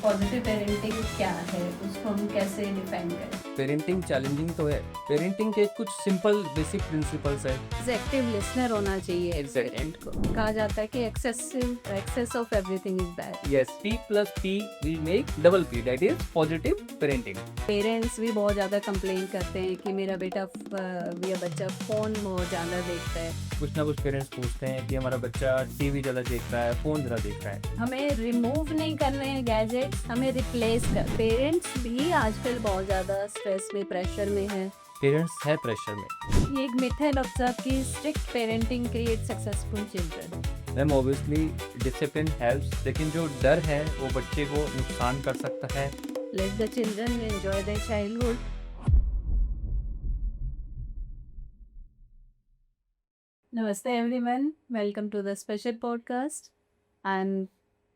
Positive parenting क्या है, उसको हम कैसे डिफाइन करें? पेरेंटिंग चैलेंजिंग तो है। पेरेंटिंग के कुछ सिंपल बेसिक प्रिंसिपल्स है। एक्टिव लिसनर होना चाहिए एक Exactly. पेरेंट को। कहा जाता है कि excess of everything is bad. Yes, P plus P will make double P, that is positive parenting. Parents भी बहुत ज़्यादा कंप्लेन करते हैं कि मेरा या बच्चा फ़ोन बहुत ज़्यादा देखता है। कुछ ना कुछ पेरेंट्स पूछते हैं कि हमारा बच्चा टीवी ज़्यादा देख रहा है, फ़ोन ज़्यादा देख रहा है। हमें रिमूव नहीं करने हैं गैजेट्स, हमें रिप्लेस कर। पेरेंट्स भी आजकल बहुत ज़्यादा स्ट्रेस में, प्रेशर में है। पेरेंट्स है प्रेशर में। ये एक मिथ है डॉक्टर साहब की strict parenting create successful children. Ma'am obviously discipline helps, लेकिन जो डर है वो बच्चे को नुकसान कर सकता है। Let the children enjoy their childhood. Namaste everyone, welcome to the special podcast. I'm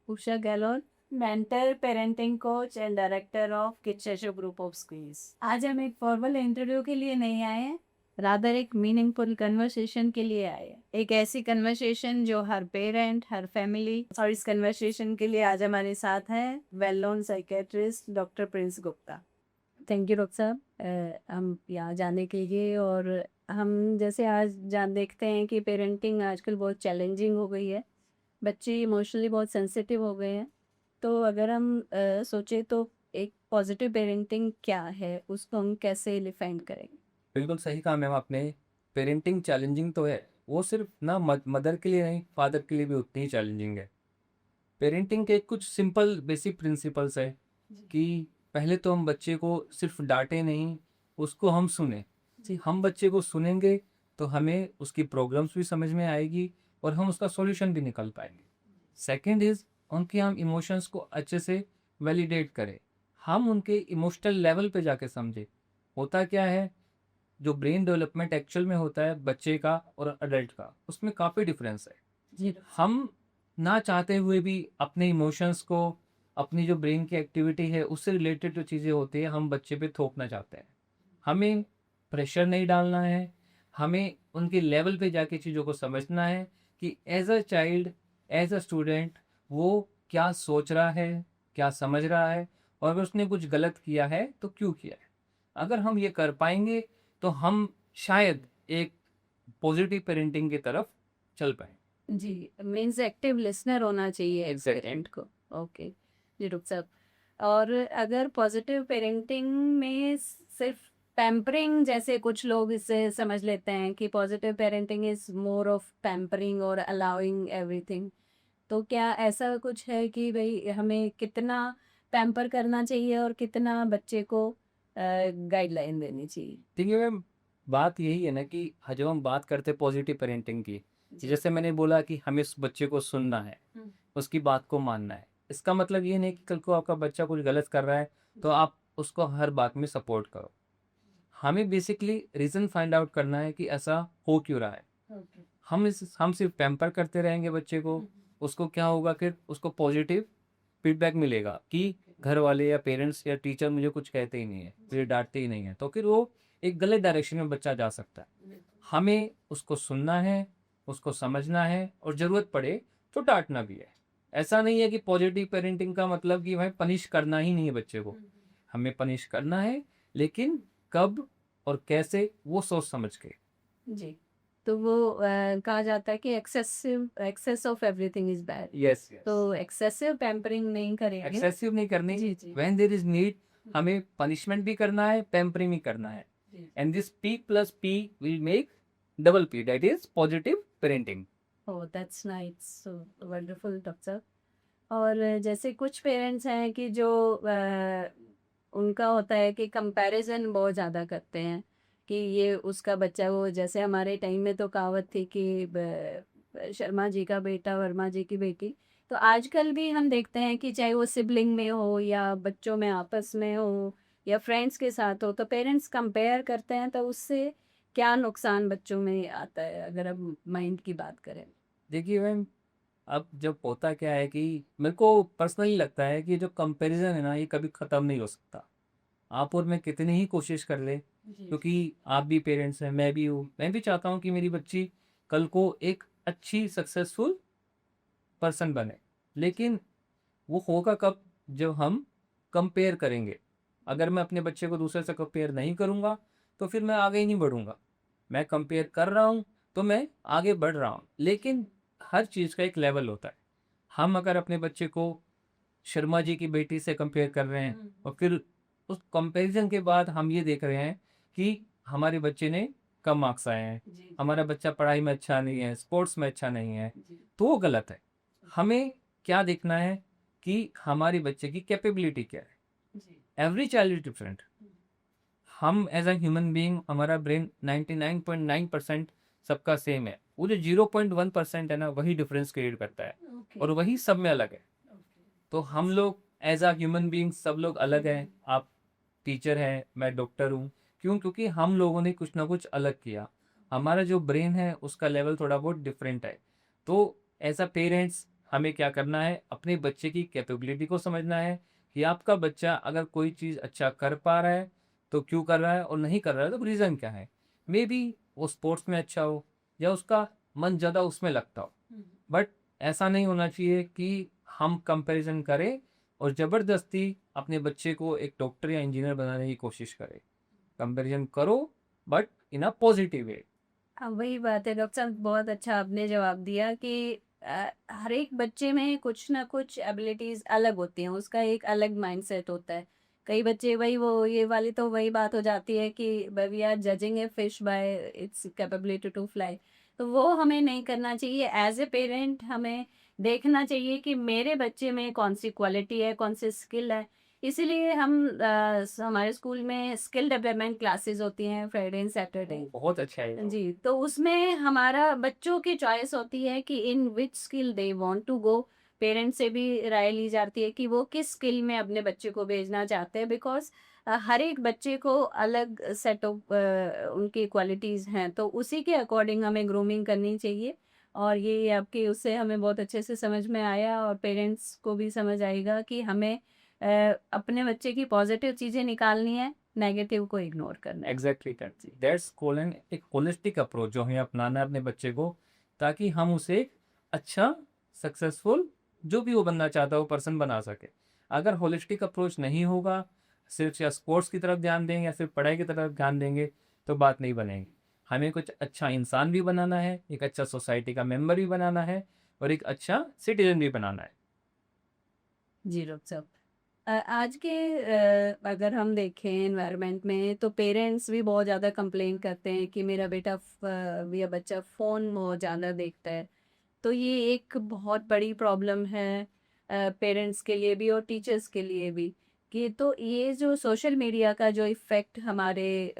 Usha Galor, mentor, parenting coach and director of Kitshesho Group of Schools. आज हम एक फॉर्मल इंटरव्यू के लिए नहीं आए हैं, रादर एक मीनिंगफुल कन्वर्सेशन के लिए आए हैं। एक ऐसी कन्वर्सेशन जो हर पेरेंट, हर फैमिली, और इस कन्वर्सेशन के लिए आज हमारे साथ हैं well known psychiatrist doctor Prince Gupta. Thank you doctor साहब हम यहाँ जाने के लिए। और हम जैसे आज देखते हैं कि पेरेंटिंग आजकल बहुत चैलेंजिंग हो गई है, बच्चे इमोशनली बहुत सेंसिटिव हो गए हैं। तो अगर हम सोचे तो एक पॉजिटिव पेरेंटिंग क्या है, उसको हम कैसे डिफाइन करेंगे? बिल्कुल सही कहा मैम आपने। पेरेंटिंग चैलेंजिंग तो है, वो सिर्फ ना मदर के लिए नहीं, फादर के लिए भी उतनी ही चैलेंजिंग है। पेरेंटिंग के कुछ सिंपल बेसिक प्रिंसिपल्स है कि पहले तो हम बच्चे को सिर्फ डांटे नहीं, उसको हम सुने। जी, हम बच्चे को सुनेंगे तो हमें उसकी प्रॉब्लम्स भी समझ में आएगी और हम उसका सॉल्यूशन भी निकाल पाएंगे। सेकंड इज, उनके हम इमोशंस को अच्छे से वैलिडेट करें, हम उनके इमोशनल लेवल पे जाके समझे। होता क्या है, जो ब्रेन डेवलपमेंट एक्चुअल में होता है बच्चे का और अडल्ट का, उसमें काफ़ी डिफरेंस है। जी हम ना चाहते हुए भी अपने इमोशंस को, अपनी जो ब्रेन की एक्टिविटी है उससे रिलेटेड जो चीज़ें होती है, हम बच्चे पे थोपना चाहते हैं। हमें प्रेशर नहीं डालना है, हमें उनके लेवल पे जाके चीज़ों को समझना है कि as a child, as a student, वो क्या सोच रहा है, क्या समझ रहा है, और अगर उसने कुछ गलत किया है तो क्यों किया है। अगर हम ये कर पाएंगे तो हम शायद एक पॉजिटिव पेरेंटिंग की तरफ चल पाए। जी, मीन्स एक्टिव लिसनर होना चाहिए एक Exactly. पेरेंट को। ओके जी डॉक्टर साहब। और अगर पॉजिटिव पेरेंटिंग में सिर्फ पैम्परिंग, जैसे कुछ लोग इसे समझ लेते हैं कि positive parenting is more of pampering और अलाउइंग एवरीथिंग, तो क्या ऐसा कुछ है कि भाई हमें कितना पैम्पर करना चाहिए और कितना बच्चे को गाइडलाइन देनी चाहिए? देखिए मैम, बात यही है ना कि जब हम बात करते हैं पॉजिटिव पेरेंटिंग की, जी। जैसे मैंने बोला कि हमें उस बच्चे को सुनना है, उसकी बात को मानना है। इसका मतलब ये नहीं कि कल को आपका बच्चा कुछ गलत कर रहा है तो आप उसको हर बात में सपोर्ट करो। हमें बेसिकली रीज़न फाइंड आउट करना है कि ऐसा हो क्यों रहा है। ओके। हम सिर्फ पैम्पर करते रहेंगे बच्चे को, उसको क्या होगा, फिर उसको पॉजिटिव फीडबैक मिलेगा कि घर वाले या पेरेंट्स या टीचर मुझे कुछ कहते ही नहीं है, मुझे डांटते ही नहीं है, तो फिर वो एक गलत डायरेक्शन में बच्चा जा सकता है। हमें उसको सुनना है, उसको समझना है, और ज़रूरत पड़े तो डांटना भी है। ऐसा नहीं है कि पॉजिटिव पेरेंटिंग का मतलब कि भाई पनिश करना ही नहीं है बच्चे को। हमें पनिश करना है, लेकिन कब और कैसे, वो सोच समझ के। जी, तो वो कहा जाता है कि excess of everything is bad. Yes, तो एक्सेसिव पैम्परिंग नहीं करेंगे। एक्सेसिव नहीं करनी। जी जी व्हेन देयर इज नीड, हमें पनिशमेंट भी करना है, पैम्परिंग भी करना है। जी। And this P plus P will make double P, that is positive parenting. Oh that's nice, so wonderful doctor. और जैसे कुछ पेरेंट्स हैं कि जो उनका होता है कि कंपैरिजन बहुत ज़्यादा करते हैं कि ये उसका बच्चा, वो जैसे हमारे टाइम में तो कहावत थी कि शर्मा जी का बेटा वर्मा जी की बेटी। तो आजकल भी हम देखते हैं कि चाहे वो सिबलिंग में हो या बच्चों में आपस में हो या फ्रेंड्स के साथ हो, तो पेरेंट्स कंपेयर करते हैं। तो उससे क्या नुकसान बच्चों में आता है, अगर हम माइंड की बात करें? देखिए मैम, अब जब होता क्या है कि मेरे को पर्सनली लगता है कि जो कंपैरिजन है ना, ये कभी ख़त्म नहीं हो सकता। आप और मैं कितनी ही कोशिश कर ले, जी क्योंकि आप भी पेरेंट्स हैं, मैं भी हूँ, मैं भी चाहता हूँ कि मेरी बच्ची कल को एक अच्छी सक्सेसफुल पर्सन बने। लेकिन वो होगा कब, जब हम कंपेयर करेंगे। अगर मैं अपने बच्चे को दूसरे से कंपेयर नहीं करूँगा तो फिर मैं आगे ही नहीं बढ़ूँगा। मैं कंपेयर कर रहा हूँ तो मैं आगे बढ़ रहा हूँ, लेकिन हर चीज़ का एक लेवल होता है। हम अगर अपने बच्चे को शर्मा जी की बेटी से कंपेयर कर रहे हैं और फिर उस कंपैरिजन के बाद हम ये देख रहे हैं कि हमारे बच्चे ने कम मार्क्स आए हैं, हमारा बच्चा पढ़ाई में अच्छा नहीं है, स्पोर्ट्स में अच्छा नहीं है, तो वो गलत है। हमें क्या देखना है कि हमारे बच्चे की कैपेबिलिटी क्या है। Every child is different. हम एज अ ह्यूमन बीइंग, हमारा ब्रेन 99.9% सबका सेम है। वो जो 0.1% है ना, वही डिफरेंस क्रिएट करता है और वही सब में अलग है। तो हम लोग एज अ ह्यूमन बीइंग सब लोग अलग हैं। आप टीचर हैं, मैं डॉक्टर हूँ। क्यों? क्योंकि हम लोगों ने कुछ ना कुछ अलग किया। हमारा जो ब्रेन है उसका लेवल थोड़ा बहुत डिफरेंट है। तो एज अ पेरेंट्स हमें क्या करना है, अपने बच्चे की कैपेबिलिटी को समझना है कि आपका बच्चा अगर कोई चीज़ अच्छा कर पा रहा है तो क्यों कर रहा है, और नहीं कर रहा है तो रीज़न क्या है। मे बी वो स्पोर्ट्स में अच्छा हो या उसका मन ज़्यादा उसमें लगता हो, बट ऐसा नहीं होना चाहिए कि हम कंपैरिजन करें और ज़बरदस्ती अपने बच्चे को एक डॉक्टर या इंजीनियर बनाने की कोशिश करें। कंपैरिजन करो, but in a positive way. हाँ, वही बात है डॉक्टर साहब, बहुत अच्छा आपने जवाब दिया कि हर एक बच्चे में कुछ ना कुछ एबिलिटीज अलग होती हैं, उसका एक अलग माइंडसेट होता है। कई बच्चे वही वो ये वाली तो वही बात हो जाती है कि we are judging a fish by its capability to fly. तो वो हमें नहीं करना चाहिए। एज ए पेरेंट हमें देखना चाहिए कि मेरे बच्चे में कौन सी क्वालिटी है, कौन सी स्किल है। इसीलिए हम हमारे स्कूल में स्किल डेवलपमेंट क्लासेस होती हैं फ्राइडे एंड सैटरडे। बहुत अच्छा है। जी, तो उसमें हमारा बच्चों की चॉइस होती है कि in which skill they want to go. Parents से भी राय ली जाती है कि वो किस स्किल में अपने बच्चे को भेजना चाहते हैं, बिकॉज़ हर एक बच्चे को अलग सेट ऑफ उनकी क्वालिटीज़ हैं, तो उसी के अकॉर्डिंग हमें ग्रूमिंग करनी चाहिए। और ये आपके उससे हमें बहुत अच्छे से समझ में आया और पेरेंट्स को भी समझ आएगा कि हमें अपने बच्चे की पॉज़िटिव चीज़ें निकालनी है, नेगेटिव को इग्नोर करना है। एग्जैक्टली दैट्स कॉल्ड एक होलिस्टिक अप्रोच जो हमें अपनाना है अपने बच्चे को, ताकि हम उसे अच्छा, सक्सेसफुल, जो भी वो बनना चाहता है वो पर्सन बना सके। अगर होलिस्टिक अप्रोच नहीं होगा, सिर्फ या स्पोर्ट्स की तरफ ध्यान देंगे या सिर्फ पढ़ाई की तरफ ध्यान देंगे, तो बात नहीं बनेगी। हमें कुछ अच्छा इंसान भी बनाना है, एक अच्छा सोसाइटी का मेंबर भी बनाना है और एक अच्छा सिटीजन भी बनाना है। जी, डॉक्टर साहब। आज के अगर हम देखें एनवायरनमेंट में तो पेरेंट्स भी बहुत ज़्यादा कंप्लेन करते हैं कि मेरा बेटा या बच्चा फ़ोन बहुत ज़्यादा देखता है। तो ये एक बहुत बड़ी प्रॉब्लम है पेरेंट्स के लिए भी और टीचर्स के लिए भी, कि तो ये जो सोशल मीडिया का जो इफ़ेक्ट हमारे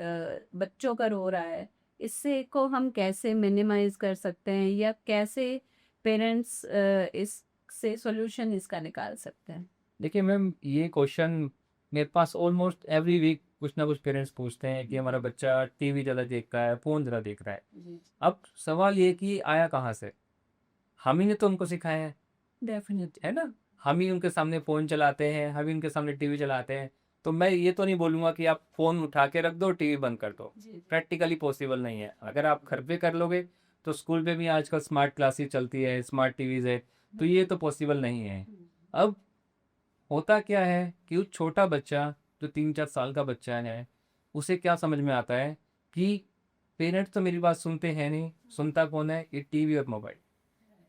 बच्चों पर हो रहा है, इससे को हम कैसे मिनिमाइज़ कर सकते हैं या कैसे पेरेंट्स इससे सॉल्यूशन इसका निकाल सकते हैं? देखिए मैम, ये क्वेश्चन मेरे पास ऑलमोस्ट एवरी वीक कुछ ना कुछ पेरेंट्स पूछते हैं कि हमारा बच्चा टीवी ज़्यादा देख रहा है, फ़ोन ज़्यादा देख रहा है। जी, अब सवाल ये कि आया कहाँ से? हम ही ने तो उनको सिखाया है डेफ़िनिटली। ना? हम ही उनके सामने फ़ोन चलाते हैं, हम ही उनके सामने टीवी चलाते हैं। तो मैं ये तो नहीं बोलूँगा कि आप फ़ोन उठा के रख दो, टीवी बंद कर दो। जी, प्रैक्टिकली पॉसिबल नहीं है। अगर आप घर पे कर लोगे, तो स्कूल में भी आजकल स्मार्ट क्लासेस चलती है, स्मार्ट टीवीज़ है, तो ये तो पॉसिबल नहीं है। अब होता क्या है कि वो छोटा बच्चा, जो 3-4 साल का बच्चा है, उसे क्या समझ में आता है कि पेरेंट्स तो मेरी बात सुनते हैं नहीं, सुनता कौन है? ये टीवी और मोबाइल।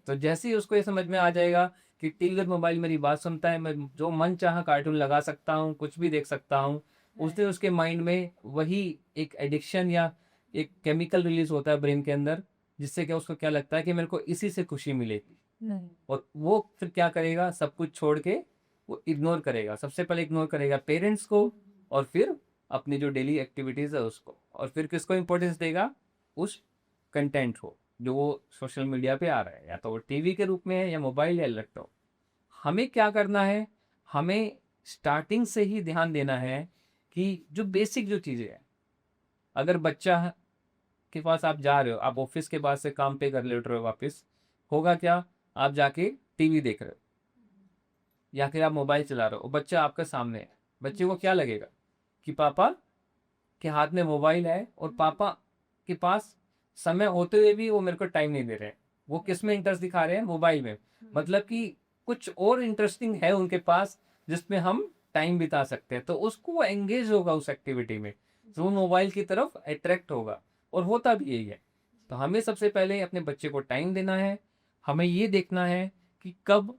तो जैसे ही उसको ये समझ में आ जाएगा कि टीवी और मोबाइल मेरी बात सुनता है, मैं जो मन चाहा कार्टून लगा सकता हूँ, कुछ भी देख सकता हूँ, उस दिन उसके माइंड में वही एक एडिक्शन या एक केमिकल रिलीज़ होता है ब्रेन के अंदर, जिससे क्या उसको क्या लगता है कि मेरे को इसी से खुशी मिलेगी। नहीं। और वो फिर क्या करेगा, सब कुछ छोड़ के वो इग्नोर करेगा। सबसे पहले इग्नोर करेगा पेरेंट्स को और फिर अपनी जो डेली एक्टिविटीज़ है उसको, और फिर किसको इम्पोर्टेंस देगा? उस कंटेंट को जो वो सोशल मीडिया पे आ रहा है, या तो वो टीवी के रूप में है या मोबाइल या लैपटॉप। हमें क्या करना है? हमें स्टार्टिंग से ही ध्यान देना है कि जो बेसिक जो चीज़ें हैं, अगर बच्चा के पास आप जा रहे हो, आप ऑफिस के बाद से काम पे घर लौट रहे हो वापस, होगा क्या? आप जाके टीवी देख रहे हो या फिर आप मोबाइल चला रहे हो, बच्चा आपके सामने है। बच्चे को क्या लगेगा कि पापा के हाथ में मोबाइल है और पापा के पास समय होते हुए भी वो मेरे को टाइम नहीं दे रहे हैं। वो किस में इंटरेस्ट दिखा रहे हैं? मोबाइल में। मतलब कि कुछ और इंटरेस्टिंग है उनके पास, जिसमें हम टाइम बिता सकते हैं, तो उसको वो एंगेज होगा उस एक्टिविटी में, तो वो मोबाइल की तरफ अट्रैक्ट होगा, और होता भी यही है। तो हमें सबसे पहले अपने बच्चे को टाइम देना है, हमें ये देखना है कि कब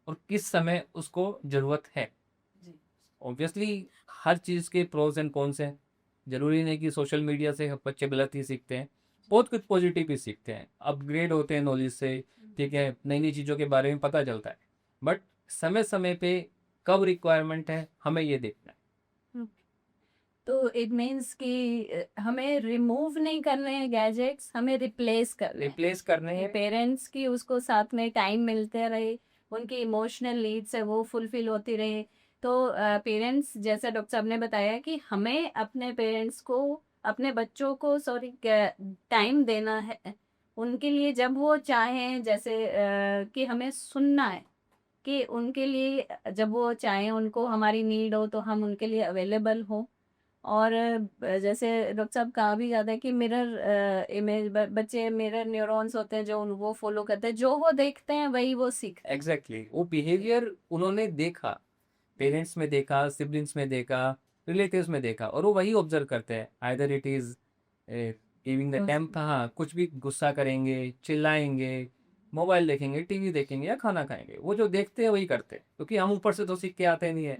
और किस समय उसको ज़रूरत है। जी। ऑब्वियसली हर चीज़ के प्रोज एंड कॉन्स हैं, ज़रूरी नहीं कि सोशल मीडिया से बच्चे गलत ही सीखते हैं, बहुत कुछ पॉजिटिव भी सीखते हैं, अपग्रेड होते हैं नॉलेज से, ठीक है, नई नई चीज़ों के बारे में पता चलता है, बट समय समय पे कब रिक्वायरमेंट है हमें ये देखना है। तो इट मीन्स कि हमें रिमूव नहीं करने हैं गैजेट्स, हमें रिप्लेस करने हैं। रिप्लेस करने हैं। पेरेंट्स की उसको साथ में टाइम मिलते रहे, उनकी इमोशनल नीड्स है वो फुलफिल होती रहे। तो पेरेंट्स, जैसा डॉक्टर साहब ने बताया कि हमें अपने पेरेंट्स को, अपने बच्चों को सॉरी टाइम देना है उनके लिए जब वो चाहें, जैसे कि हमें सुनना है कि उनके लिए जब वो चाहें, उनको हमारी नीड हो तो हम उनके लिए अवेलेबल हो। और जैसे डॉक्टर साहब कहा भी जाता है कि मिरर इमेज, बच्चे मिरर न्यूरॉन्स होते हैं जो वो फॉलो करते हैं, जो वो देखते हैं वही वो सीखते हैं। एग्जैक्टली वो बिहेवियर उन्होंने देखा, पेरेंट्स में देखा, सिबलिंग्स में देखा, रिलेटिव्स में देखा, और वो वही ऑब्जर्व करते हैं। Either it is giving the temp, हाँ, कुछ भी गुस्सा करेंगे, चिल्लाएंगे, मोबाइल देखेंगे, टीवी देखेंगे या खाना खाएंगे, वो जो देखते हैं वही करते हैं, क्योंकि हम ऊपर से तो सीख के आते नहीं है,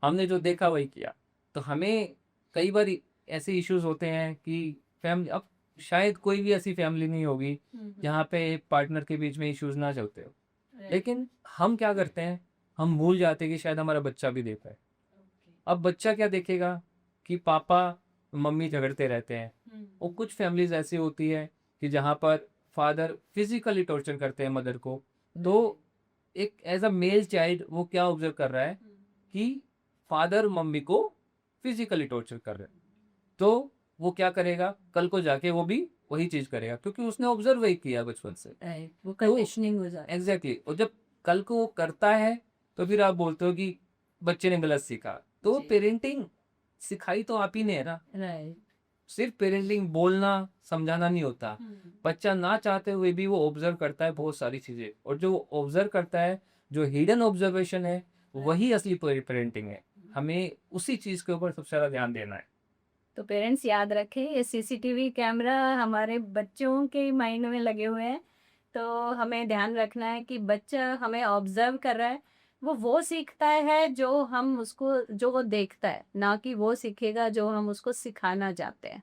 हमने जो देखा वही किया। तो हमें कई बार ऐसे इश्यूज होते हैं कि फैमिली, अब शायद कोई भी ऐसी फैमिली नहीं होगी जहाँ पे पार्टनर के बीच में इश्यूज ना चलते हो, लेकिन हम क्या करते हैं, हम भूल जाते हैं कि शायद हमारा बच्चा भी देखा है। अब बच्चा क्या देखेगा कि पापा मम्मी झगड़ते रहते हैं, और कुछ फैमिलीज ऐसी होती है कि जहाँ पर फादर फिजिकली टॉर्चर करते हैं मदर को, तो एक एज अ मेल चाइल्ड वो क्या ऑब्जर्व कर रहा है कि फादर मम्मी को फिजिकली टॉर्चर कर रहे हैं, तो वो क्या करेगा, कल को जाके वो भी वही चीज करेगा, क्योंकि उसने ऑब्जर्व वही किया बचपन से। वो कंडीशनिंग हो जाती है। एग्जैक्टली, और जब कल को वो करता है तो फिर आप बोलते हो कि बच्चे ने गलत सीखा, तो जी। पेरेंटिंग सिखाई तो आप ही ने है ना। राइट। सिर्फ पेरेंटिंग बोलना समझाना नहीं होता, बच्चा ना चाहते हुए भी वो ऑब्जर्व करता है बहुत सारी चीजें, और जो ऑब्जर्व करता है, जो हिडन ऑब्जर्वेशन है, वही असली पेरेंटिंग है। हमें उसी चीज के ऊपर सबसे ज्यादा ध्यान देना है। तो पेरेंट्स याद रखें, ये सीसीटीवी कैमरा हमारे बच्चों के माइंड में लगे हुए हैं, तो हमें ध्यान रखना है कि बच्चा हमें ऑब्जर्व कर रहा है, वो सीखता है जो हम उसको, जो वो देखता है, ना कि वो सीखेगा जो हम उसको सिखाना चाहते हैं।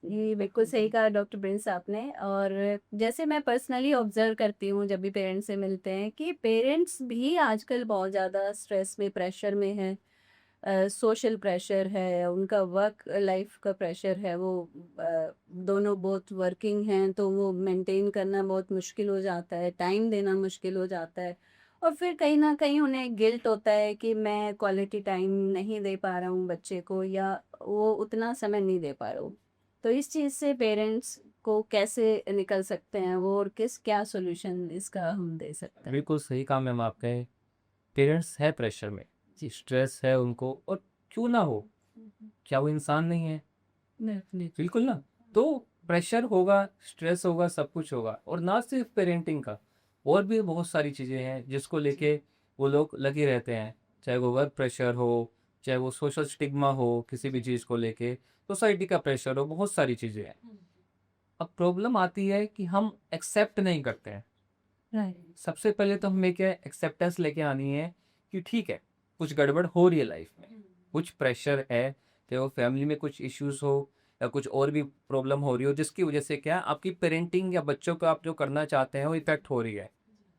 ये बिल्कुल सही कहा डॉक्टर प्रिंस आपने। और जैसे मैं पर्सनली ऑब्जर्व करती हूँ जब भी पेरेंट्स से मिलते हैं, कि पेरेंट्स भी आजकल बहुत ज़्यादा स्ट्रेस में, प्रेशर में हैं। सोशल प्रेशर है, उनका वर्क लाइफ का प्रेशर है, वो दोनों बहुत वर्किंग हैं, तो वो मेंटेन करना बहुत मुश्किल हो जाता है, टाइम देना मुश्किल हो जाता है। और फिर कहीं ना कहीं उन्हें गिल्ट होता है कि मैं क्वालिटी टाइम नहीं दे पा रहा हूँ बच्चे को, या वो उतना समय नहीं दे पा रहा हूँ। तो इस चीज़ से पेरेंट्स को कैसे निकल सकते हैं वो, और क्या सोल्यूशन इसका हम दे सकते हैं? बिल्कुल सही कहा मैम आपके, पेरेंट्स है प्रेशर में, स्ट्रेस है उनको, और क्यों ना हो, क्या वो इंसान नहीं है? बिल्कुल ना। तो प्रेशर होगा, स्ट्रेस होगा, सब कुछ होगा, और ना सिर्फ पेरेंटिंग का, और भी बहुत सारी चीज़ें हैं जिसको लेके वो लोग लगे रहते हैं, चाहे वो वर्क प्रेशर हो, चाहे वो सोशल स्टिग्मा हो, किसी भी चीज़ को लेके सोसाइटी का प्रेशर हो, बहुत सारी चीज़ें हैं। अब प्रॉब्लम आती है कि हम एक्सेप्ट नहीं करते हैं। राइट। सबसे पहले तो हमें क्या एक्सेप्टेंस लेके आनी है कि ठीक है, कुछ गड़बड़ हो रही है लाइफ में, कुछ प्रेशर है, चाहे वो फैमिली में कुछ इश्यूज हो या कुछ और भी प्रॉब्लम हो रही हो, जिसकी वजह से क्या आपकी पेरेंटिंग या बच्चों को आप जो करना चाहते हैं वो इफेक्ट हो रही है।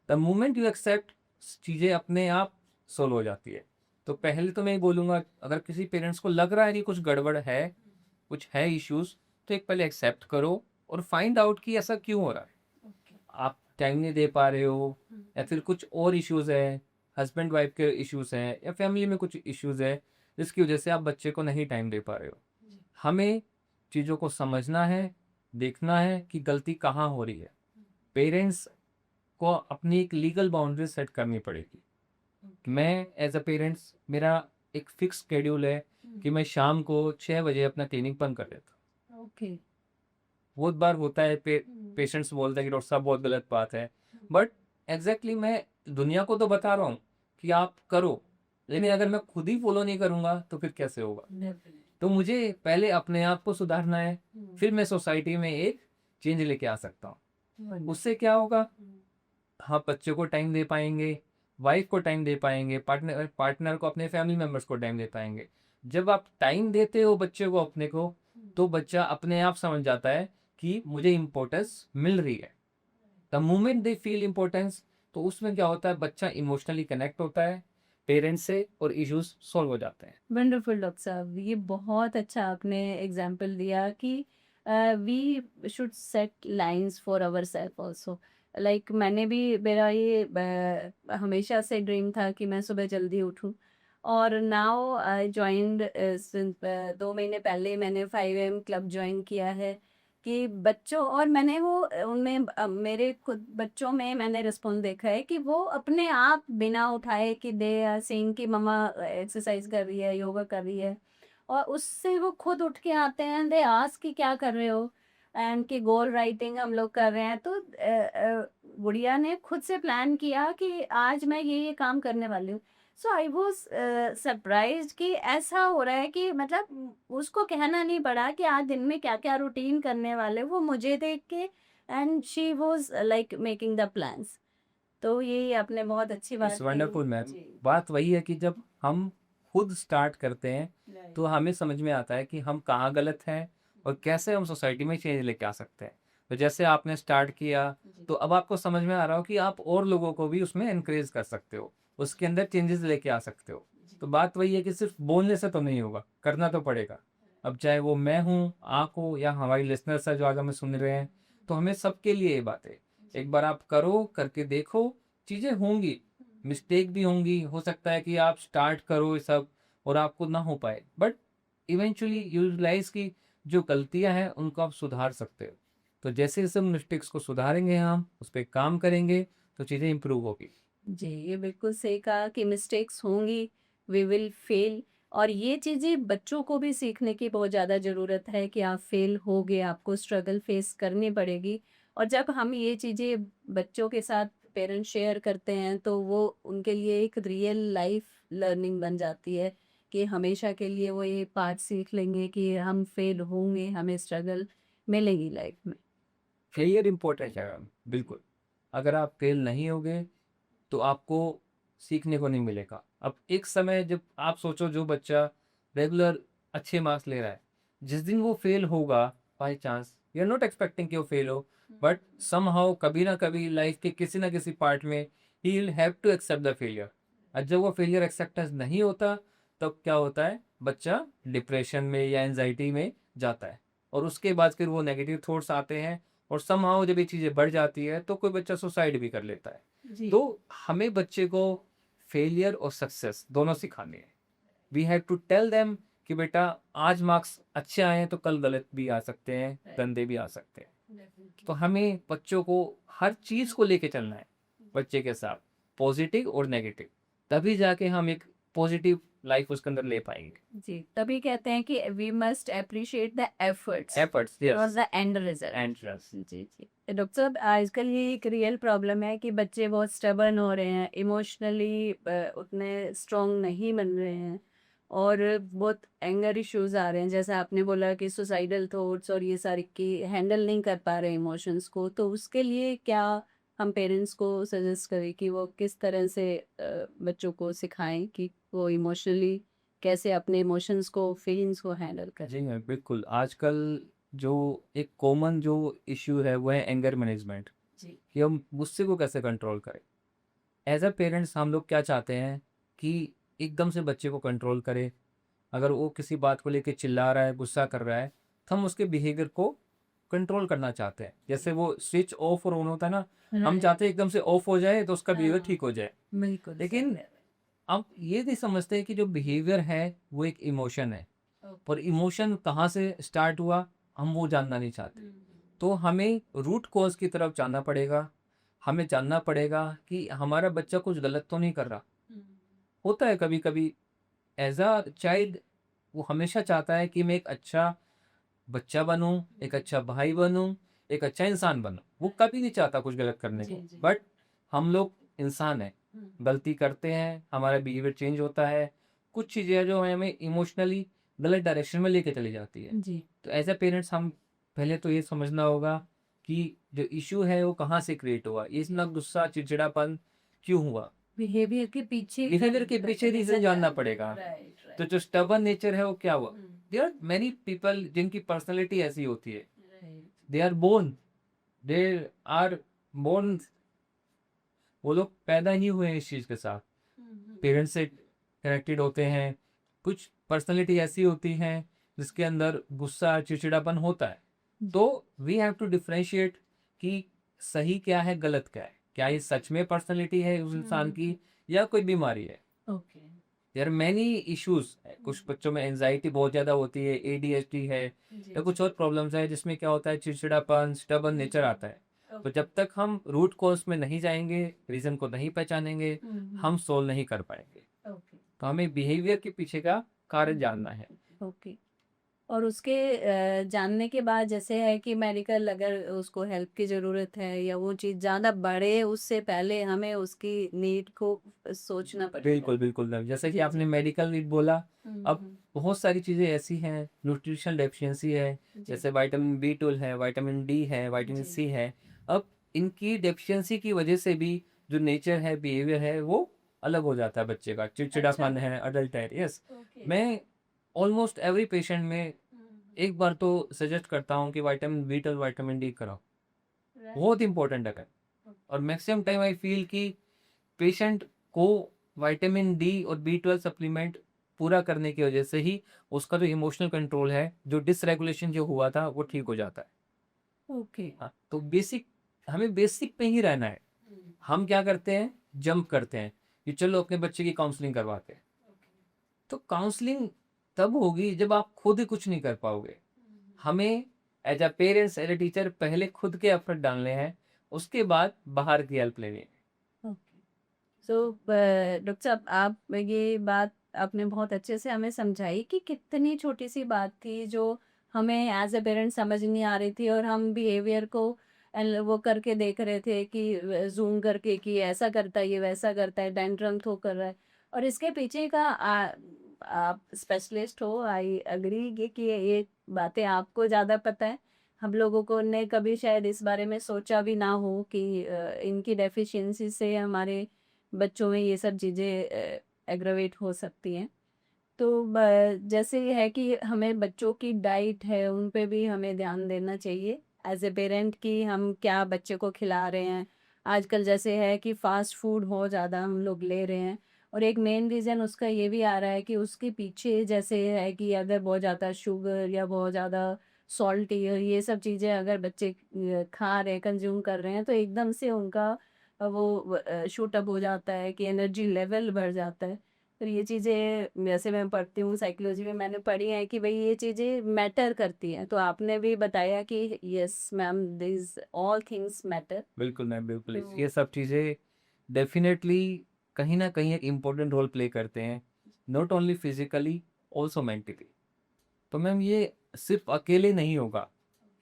द मोमेंट यू एक्सेप्ट, चीज़ें अपने आप सोल्व हो जाती है। तो पहले तो मैं ये बोलूँगा, अगर किसी पेरेंट्स को लग रहा है कि कुछ गड़बड़ है, कुछ है इश्यूज, तो एक पहले एक्सेप्ट करो और फाइंड आउट कि ऐसा क्यों हो रहा है। आप टाइम नहीं दे पा रहे हो, या फिर कुछ और इश्यूज है, हस्बैंड वाइफ के इश्यूज हैं, या फैमिली में कुछ इश्यूज है जिसकी वजह से आप बच्चे को नहीं टाइम दे पा रहे हो। हमें चीज़ों को समझना है, देखना है कि गलती कहाँ हो रही है। पेरेंट्स को अपनी एक लीगल बाउंड्री सेट करनी पड़ेगी। मैं एज अ पेरेंट्स, मेरा एक फिक्स शेड्यूल है कि मैं शाम को 6 बजे अपना क्लिनिक बंद कर देता हूँ। ओके। बहुत बार होता है, पेशेंट्स बोलते हैं कि डॉक्टर साहब बहुत गलत बात है, बट एग्जैक्टली मैं दुनिया को तो बता रहा हूँ कि आप करो, लेकिन अगर मैं खुद ही फॉलो नहीं करूंगा तो फिर कैसे होगा? तो मुझे पहले अपने आप को सुधारना है, फिर मैं सोसाइटी में एक चेंज लेके आ सकता हूँ। उससे क्या होगा? हाँ, बच्चों को टाइम दे पाएंगे, वाइफ को टाइम दे पाएंगे, पार्टनर पार्टनर को, अपने फैमिली मेम्बर्स को टाइम दे पाएंगे। जब आप टाइम देते हो बच्चे को अपने को, तो बच्चा अपने आप समझ जाता है कि मुझे इम्पोर्टेंस मिल रही है। The moment they feel importance, तो उसमें क्या होता है, बच्चा इमोशनली कनेक्ट होता है पेरेंट्स से और इश्यूज सॉल्व हो जाते हैं। वंडरफुल डॉक्टर साहब, ये बहुत अच्छा आपने एग्जाम्पल दिया कि we should set lines for our self also. Like मैंने भी, मेरा ये हमेशा से ड्रीम था कि मैं सुबह जल्दी उठूं, और नाउ आई ज्वाइंड 2 महीने पहले मैंने 5 AM क्लब ज्वाइन किया है कि बच्चों, और मैंने वो उनमें मेरे खुद बच्चों में मैंने रिस्पॉन्स देखा है कि वो अपने आप बिना उठाए कि दे आर सेइंग कि मम्मा एक्सरसाइज कर रही है, योगा कर रही है, और उससे वो खुद उठ के आते हैं, दे आस्क कि क्या कर रहे हो, एंड कि गोल राइटिंग हम लोग कर रहे हैं। तो गुड़िया ने खुद से प्लान किया कि आज मैं ये काम करने वाली हूँ। सो आई वॉज सरप्राइज्ड कि ऐसा हो रहा है कि मतलब उसको कहना नहीं पड़ा कि आज दिन में क्या क्या रूटीन करने वाले, वो मुझे देख के and she was like making the plans. तो ये आपने बहुत अच्छी बात इट्स की। Wonderful ma'am. जी। बात वही है कि जब हम खुद स्टार्ट करते हैं Right. तो हमें समझ में आता है कि हम कहाँ गलत हैं और कैसे हम सोसाइटी में चेंज लेके आ सकते हैं। तो जैसे आपने स्टार्ट किया, जी। तो अब आपको समझ में आ रहा हो कि आप और लोगों को भी उसमें एनकरेज कर सकते हो, उसके अंदर चेंजेस लेके आ सकते हो। तो बात वही है कि सिर्फ बोलने से तो नहीं होगा, करना तो पड़ेगा। अब चाहे वो मैं हूँ, आप हो, या हमारी लिसनर्स है जो आज हमें सुन रहे हैं, तो हमें सबके लिए ये बात है। एक बार आप करो, करके देखो, चीज़ें होंगी, मिस्टेक भी होंगी, हो सकता है कि आप स्टार्ट करो ये सब और आपको ना हो पाए, बट इवेंचुअली यू रियलाइज की जो गलतियां हैं उनको आप सुधार सकते हो। तो जैसे जैसे मिस्टेक्स को सुधारेंगे, हम उस पर काम करेंगे, तो चीज़ें इंप्रूव होगी। जी, ये बिल्कुल सही कहा कि मिस्टेक्स होंगी, वी विल फेल, और ये चीज़ें बच्चों को भी सीखने की बहुत ज़्यादा ज़रूरत है कि आप फेल होगे, आपको स्ट्रगल फेस करनी पड़ेगी। और जब हम ये चीज़ें बच्चों के साथ पेरेंट्स शेयर करते हैं, तो वो उनके लिए एक रियल लाइफ लर्निंग बन जाती है कि हमेशा के लिए वो ये पाठ सीख लेंगे कि हम फेल होंगे, हमें स्ट्रगल मिलेगी लाइफ में। फेलियर इंपॉर्टेंट है मैम, बिल्कुल। अगर आप फेल नहीं होगे तो आपको सीखने को नहीं मिलेगा। अब एक समय जब आप सोचो, जो बच्चा रेगुलर अच्छे मार्क्स ले रहा है, जिस दिन वो फेल होगा, by chance, you are not expecting कि वो फेल हो, बट समहाउ कभी ना कभी लाइफ के किसी ना किसी पार्ट में ही will have to accept the failure. और जब वो फेलियर एक्सेप्टेंस नहीं होता, तब क्या होता है, बच्चा डिप्रेशन में या एनजाइटी में जाता है, और उसके बाद फिर वो नेगेटिव थॉट्स आते हैं, और समहाउ जब ये चीज़ें बढ़ जाती है तो कोई बच्चा सुसाइड भी कर लेता है। जी। तो हमें बच्चे को फेलियर और सक्सेस दोनों सिखानी है। We have to tell them कि बेटा, आज मार्क्स अच्छे आए हैं तो कल गलत भी आ सकते हैं, गंदे भी आ सकते हैं। तो हमें बच्चों को हर चीज़ को लेके चलना है, बच्चे के साथ पॉजिटिव और नेगेटिव, तभी जाके हम एक पॉजिटिव लाइफ उसके अंदर ले पाएंगे। जी, तभी कहते हैं कि we must appreciate the efforts efforts, और yes, the end result. And trust. जी जी डॉक्टर साहब, आजकल ये एक रियल प्रॉब्लम है कि बच्चे बहुत स्टबर्न हो रहे हैं, इमोशनली उतने स्ट्रांग नहीं बन रहे हैं, और बहुत एंगर इश्यूज आ रहे हैं, जैसा आपने बोला कि सुसाइडल थॉट्स और ये सारी की हैंडल नहीं कर पा रहे इमोशंस को। तो उसके लिए क्या हम पेरेंट्स को सजेस्ट करें कि वो किस तरह से बच्चों को सिखाएं कि वो इमोशनली कैसे अपने इमोशंस को, फीलिंग्स को हैंडल करें? जी मैम, बिल्कुल। आजकल जो एक कॉमन जो इश्यू है वो है एंगर मैनेजमेंट, जी। कि हम गुस्से को कैसे कंट्रोल करें। एज अ पेरेंट्स हम लोग क्या चाहते हैं कि एकदम से बच्चे को कंट्रोल करें। अगर वो किसी बात को लेके चिल्ला रहा है, गुस्सा कर रहा है, तो हम उसके बिहेवियर को कंट्रोल करना चाहते हैं। जैसे वो स्विच ऑफ और ऑन होता है ना, हम राइट। चाहते हैं एकदम से ऑफ हो जाए तो उसका बिहेवियर हाँ, ठीक हो जाए। बिल्कुल सही लेकिन कह रहे अब ये नहीं समझते कि जो बिहेवियर है वो एक इमोशन है, हैं। और इमोशन कहाँ से स्टार्ट हुआ हम वो जानना नहीं चाहते। हम्म। तो हमें रूट कॉज की तरफ जाना पड़ेगा। हमें जानना पड़ेगा कि हमारा बच्चा कुछ गलत तो नहीं कर रहा। होता है कभी कभी, एज अ चाइल्ड वो हमेशा चाहता है कि मैं एक अच्छा बच्चा बनूं, एक अच्छा भाई बनूं, एक अच्छा इंसान बनूं। वो कभी नहीं चाहता कुछ गलत करने जी को, जी। बट हम लोग इंसान हैं, गलती करते हैं, हमारा बिहेवियर चेंज होता है, कुछ चीज़ें हैं जो हमें इमोशनली गलत डायरेक्शन में लेके चली जाती है। जी। तो एज अ पेरेंट्स हम पहले तो ये समझना होगा कि जो इशू है वो कहाँ से क्रिएट हुआ, ये इतना गुस्सा चिड़चिड़ापन क्यों हुआ, बिहेवियर के पीछे बिहेवियर के पीछे रीजन जानना पड़ेगा। राइट तो राइट जो स्टबर्न नेचर है वो क्या हुआ, देयर आर मेनी पीपल जिनकी पर्सनैलिटी ऐसी होती है, right they are born they are born वो लोग पैदा ही हुए हैं इस चीज़ के साथ, पेरेंट्स से कनेक्टेड होते हैं। कुछ पर्सनैलिटी ऐसी होती हैं जिसके अंदर गुस्सा चिड़चिड़ापन होता है। तो वी हैव टू डिफरेंशिएट कि सही क्या है गलत क्या ये सच में पर्सनैलिटी है उस इंसान की या कोई बीमारी है। Okay there are many issues, कुछ बच्चों में एंजाइटी बहुत ज़्यादा होती है, एडीएचडी है या कुछ और प्रॉब्लम्स है जिसमें क्या होता है चिड़चिड़ापन स्टबर्न नेचर आता है। तो जब तक हम रूट कॉज में नहीं जाएंगे, रीजन को नहीं पहचानेंगे, हम सोल्व नहीं कर पाएंगे। ओके तो हमें बिहेवियर के पीछे का कारण जानना है। ओके और उसके जानने के बाद जैसे है कि मेडिकल अगर उसको हेल्प की ज़रूरत है या वो चीज़ ज़्यादा बढ़े उससे पहले हमें उसकी नीड को सोचना पड़ेगा। बिल्कुल बिल्कुल मैम, जैसे कि आपने मेडिकल नीड बोला, अब बहुत सारी चीज़ें ऐसी हैं, न्यूट्रिशनल डेफिशिएंसी है, जैसे विटामिन B12 है, विटामिन D है, विटामिन C है। अब इनकी डेफिशिएंसी की वजह से भी जो नेचर है, बिहेवियर है, वो अलग हो जाता है बच्चे का, चिड़चिड़ापन है, अडल्ट है। यस, मैं ऑलमोस्ट एवरी पेशेंट में एक बार तो सजेस्ट करता हूँ कि विटामिन B12 विटामिन D कराओ, बहुत इंपॉर्टेंट है। और मैक्सिमम टाइम आई फील कि पेशेंट को विटामिन डी और B12 सप्लीमेंट पूरा करने की वजह से ही उसका जो इमोशनल कंट्रोल है, जो डिसरेगुलेशन जो हुआ था, वो ठीक हो जाता है। ओके हाँ, तो बेसिक हमें बेसिक पे ही रहना है। हम क्या करते हैं, जंप करते हैं कि चलो अपने बच्चे की काउंसलिंग करवाते हैं। तो काउंसलिंग तब होगी जब आप खुद ही कुछ नहीं कर पाओगे। हमें as a parents as a teacher पहले खुद के एफर्ट डालने हैं, उसके बाद बाहर की हेल्प लेनी है। ओके सो डॉक्टर साहब आप ये बात आपने बहुत अच्छे से हमें समझाई कि कितनी छोटी सी बात थी जो हमें एज ए पेरेंट समझ नहीं आ रही थी और हम बिहेवियर को वो करके देख रहे थे कि जूम करके कि ऐसा करता है ये वैसा करता है टेंट्रम थ्रो कर रहा है और इसके पीछे का आप स्पेशलिस्ट हो आई अग्री कि ये बातें आपको ज़्यादा पता है हम लोगों को ने कभी शायद इस बारे में सोचा भी ना हो कि इनकी डेफिशिएंसी से हमारे बच्चों में ये सब चीज़ें एग्रवेट हो सकती हैं तो जैसे ये है कि हमें बच्चों की डाइट है उन पे भी हमें ध्यान देना चाहिए एज ए पेरेंट कि हम क्या बच्चे को खिला रहे हैं आजकल जैसे है कि फास्ट फूड बहुत ज़्यादा हम लोग ले रहे हैं और एक मेन रीज़न उसका ये भी आ रहा है कि उसके पीछे जैसे है कि अगर बहुत ज़्यादा शुगर या बहुत ज़्यादा सॉल्टी और ये सब चीज़ें अगर बच्चे खा रहे हैं कंज्यूम कर रहे हैं तो एकदम से उनका वो शूट अप हो जाता है कि एनर्जी लेवल बढ़ जाता है फिर ये चीज़ें जैसे मैं पढ़ती हूँ साइकोलॉजी में मैंने पढ़ी है कि भाई ये चीज़ें मैटर करती हैं तो आपने भी बताया कि yes ma'am this all things matter बिल्कुल मैम, बिल्कुल तो ये सब चीज़ें डेफिनेटली कहीं ना कहीं एक इम्पोर्टेंट रोल प्ले करते हैं, not only physically, also mentally. तो मैम ये सिर्फ अकेले नहीं होगा,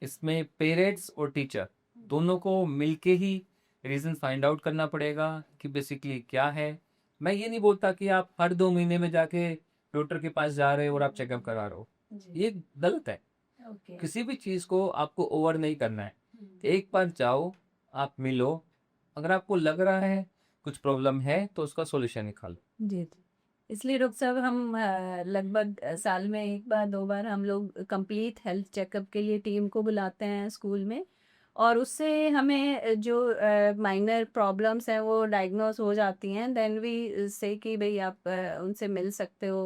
इसमें पेरेंट्स और टीचर दोनों को मिलके ही रीज़न फाइंड आउट करना पड़ेगा कि बेसिकली क्या है। मैं ये नहीं बोलता कि आप हर 2 महीने में जाके डॉक्टर के पास जा रहे हो और आप चेकअप करा रहे हो, जी ये गलत है। ओके किसी भी चीज़ को आपको ओवर नहीं करना है। एक बार जाओ, आप मिलो, अगर आपको लग रहा है कुछ प्रॉब्लम है तो उसका सॉल्यूशन निकालो। जी जी इसलिए डॉक्टर साहब हम लगभग साल में एक बार दो बार हम लोग कंप्लीट हेल्थ चेकअप के लिए टीम को बुलाते हैं स्कूल में और उससे हमें जो माइनर प्रॉब्लम्स हैं वो डायग्नोस हो जाती हैं देन वी से कि भाई आप उनसे मिल सकते हो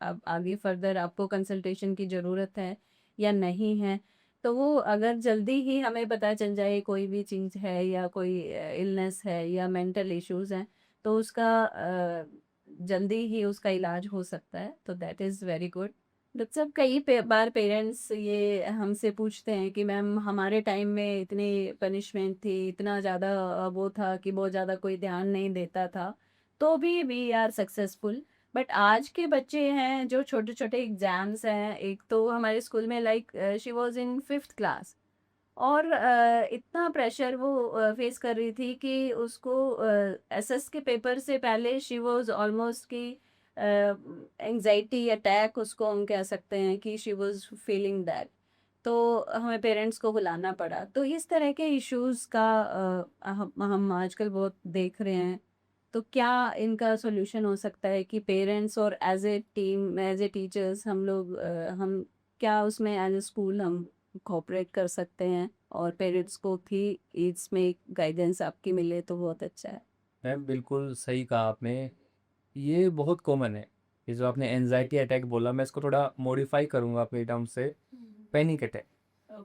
अब आगे फर्दर आपको कंसल्टेशन की ज़रूरत है या नहीं है तो वो अगर जल्दी ही हमें पता चल जाए कोई भी चीज़ है या कोई इलनेस है या मेंटल इश्यूज हैं तो उसका जल्दी ही उसका इलाज हो सकता है तो that is very good doctor साहब कई बार पेरेंट्स ये हमसे पूछते हैं कि मैम हमारे टाइम में इतनी पनिशमेंट थी इतना ज़्यादा वो था कि बहुत ज़्यादा कोई ध्यान नहीं देता था तो भी वी आर सक्सेसफुल बट आज के बच्चे हैं जो छोटे छोटे एग्जाम्स हैं एक तो हमारे स्कूल में like she was in 5th class और इतना प्रेशर वो फेस कर रही थी कि उसको एसएस के पेपर से पहले शी वाज ऑलमोस्ट कि एंजाइटी अटैक उसको हम कह सकते हैं कि शी वाज फीलिंग दैट। तो हमें पेरेंट्स को बुलाना पड़ा। तो इस तरह के इश्यूज का हम आजकल बहुत देख रहे हैं। तो क्या इनका सॉल्यूशन हो सकता है कि पेरेंट्स और as a team as a teachers हम लोग हम क्या उसमें एज ए स्कूल हम कोऑपरेट कर सकते हैं और पेरेंट्स को भी इसमें गाइडेंस आपकी मिले तो बहुत अच्छा है। मैम बिल्कुल सही कहा आपने। ये बहुत कॉमन है। ये जो आपने एनजाइटी अटैक बोला, मैं इसको थोड़ा मॉडिफाई करूंगा अपने टर्म से, पैनिक अटैक।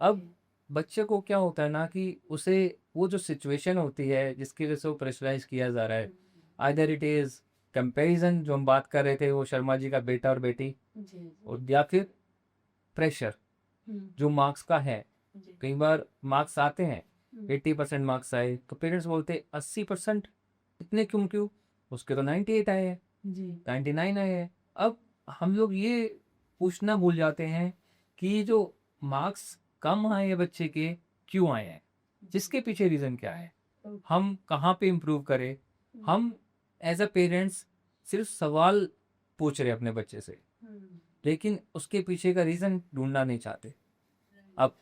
अब बच्चे को क्या होता है ना कि उसे वो जो सिचुएशन होती है जिसकी वजह से वो प्रेशराइज किया जा रहा है, आइदर इट इज कंपैरिजन जो हम बात कर रहे थे, वो शर्मा जी का बेटा और बेटी, और या फिर प्रेशर जो मार्क्स का है। कई बार मार्क्स आते हैं 80% मार्क्स आए तो पेरेंट्स बोलते 80%, इतने क्यों उसके तो 98 आए हैं, 99 आए हैं। अब हम लोग ये पूछना भूल जाते हैं कि ये जो मार्क्स कम आए हैं बच्चे के, क्यों आए हैं, जिसके पीछे रीज़न क्या है, हम कहाँ पे इम्प्रूव करें। हम एज अ पेरेंट्स सिर्फ सवाल पूछ रहे हैं अपने बच्चे से, लेकिन उसके पीछे का रीज़न ढूंढना नहीं चाहते। अब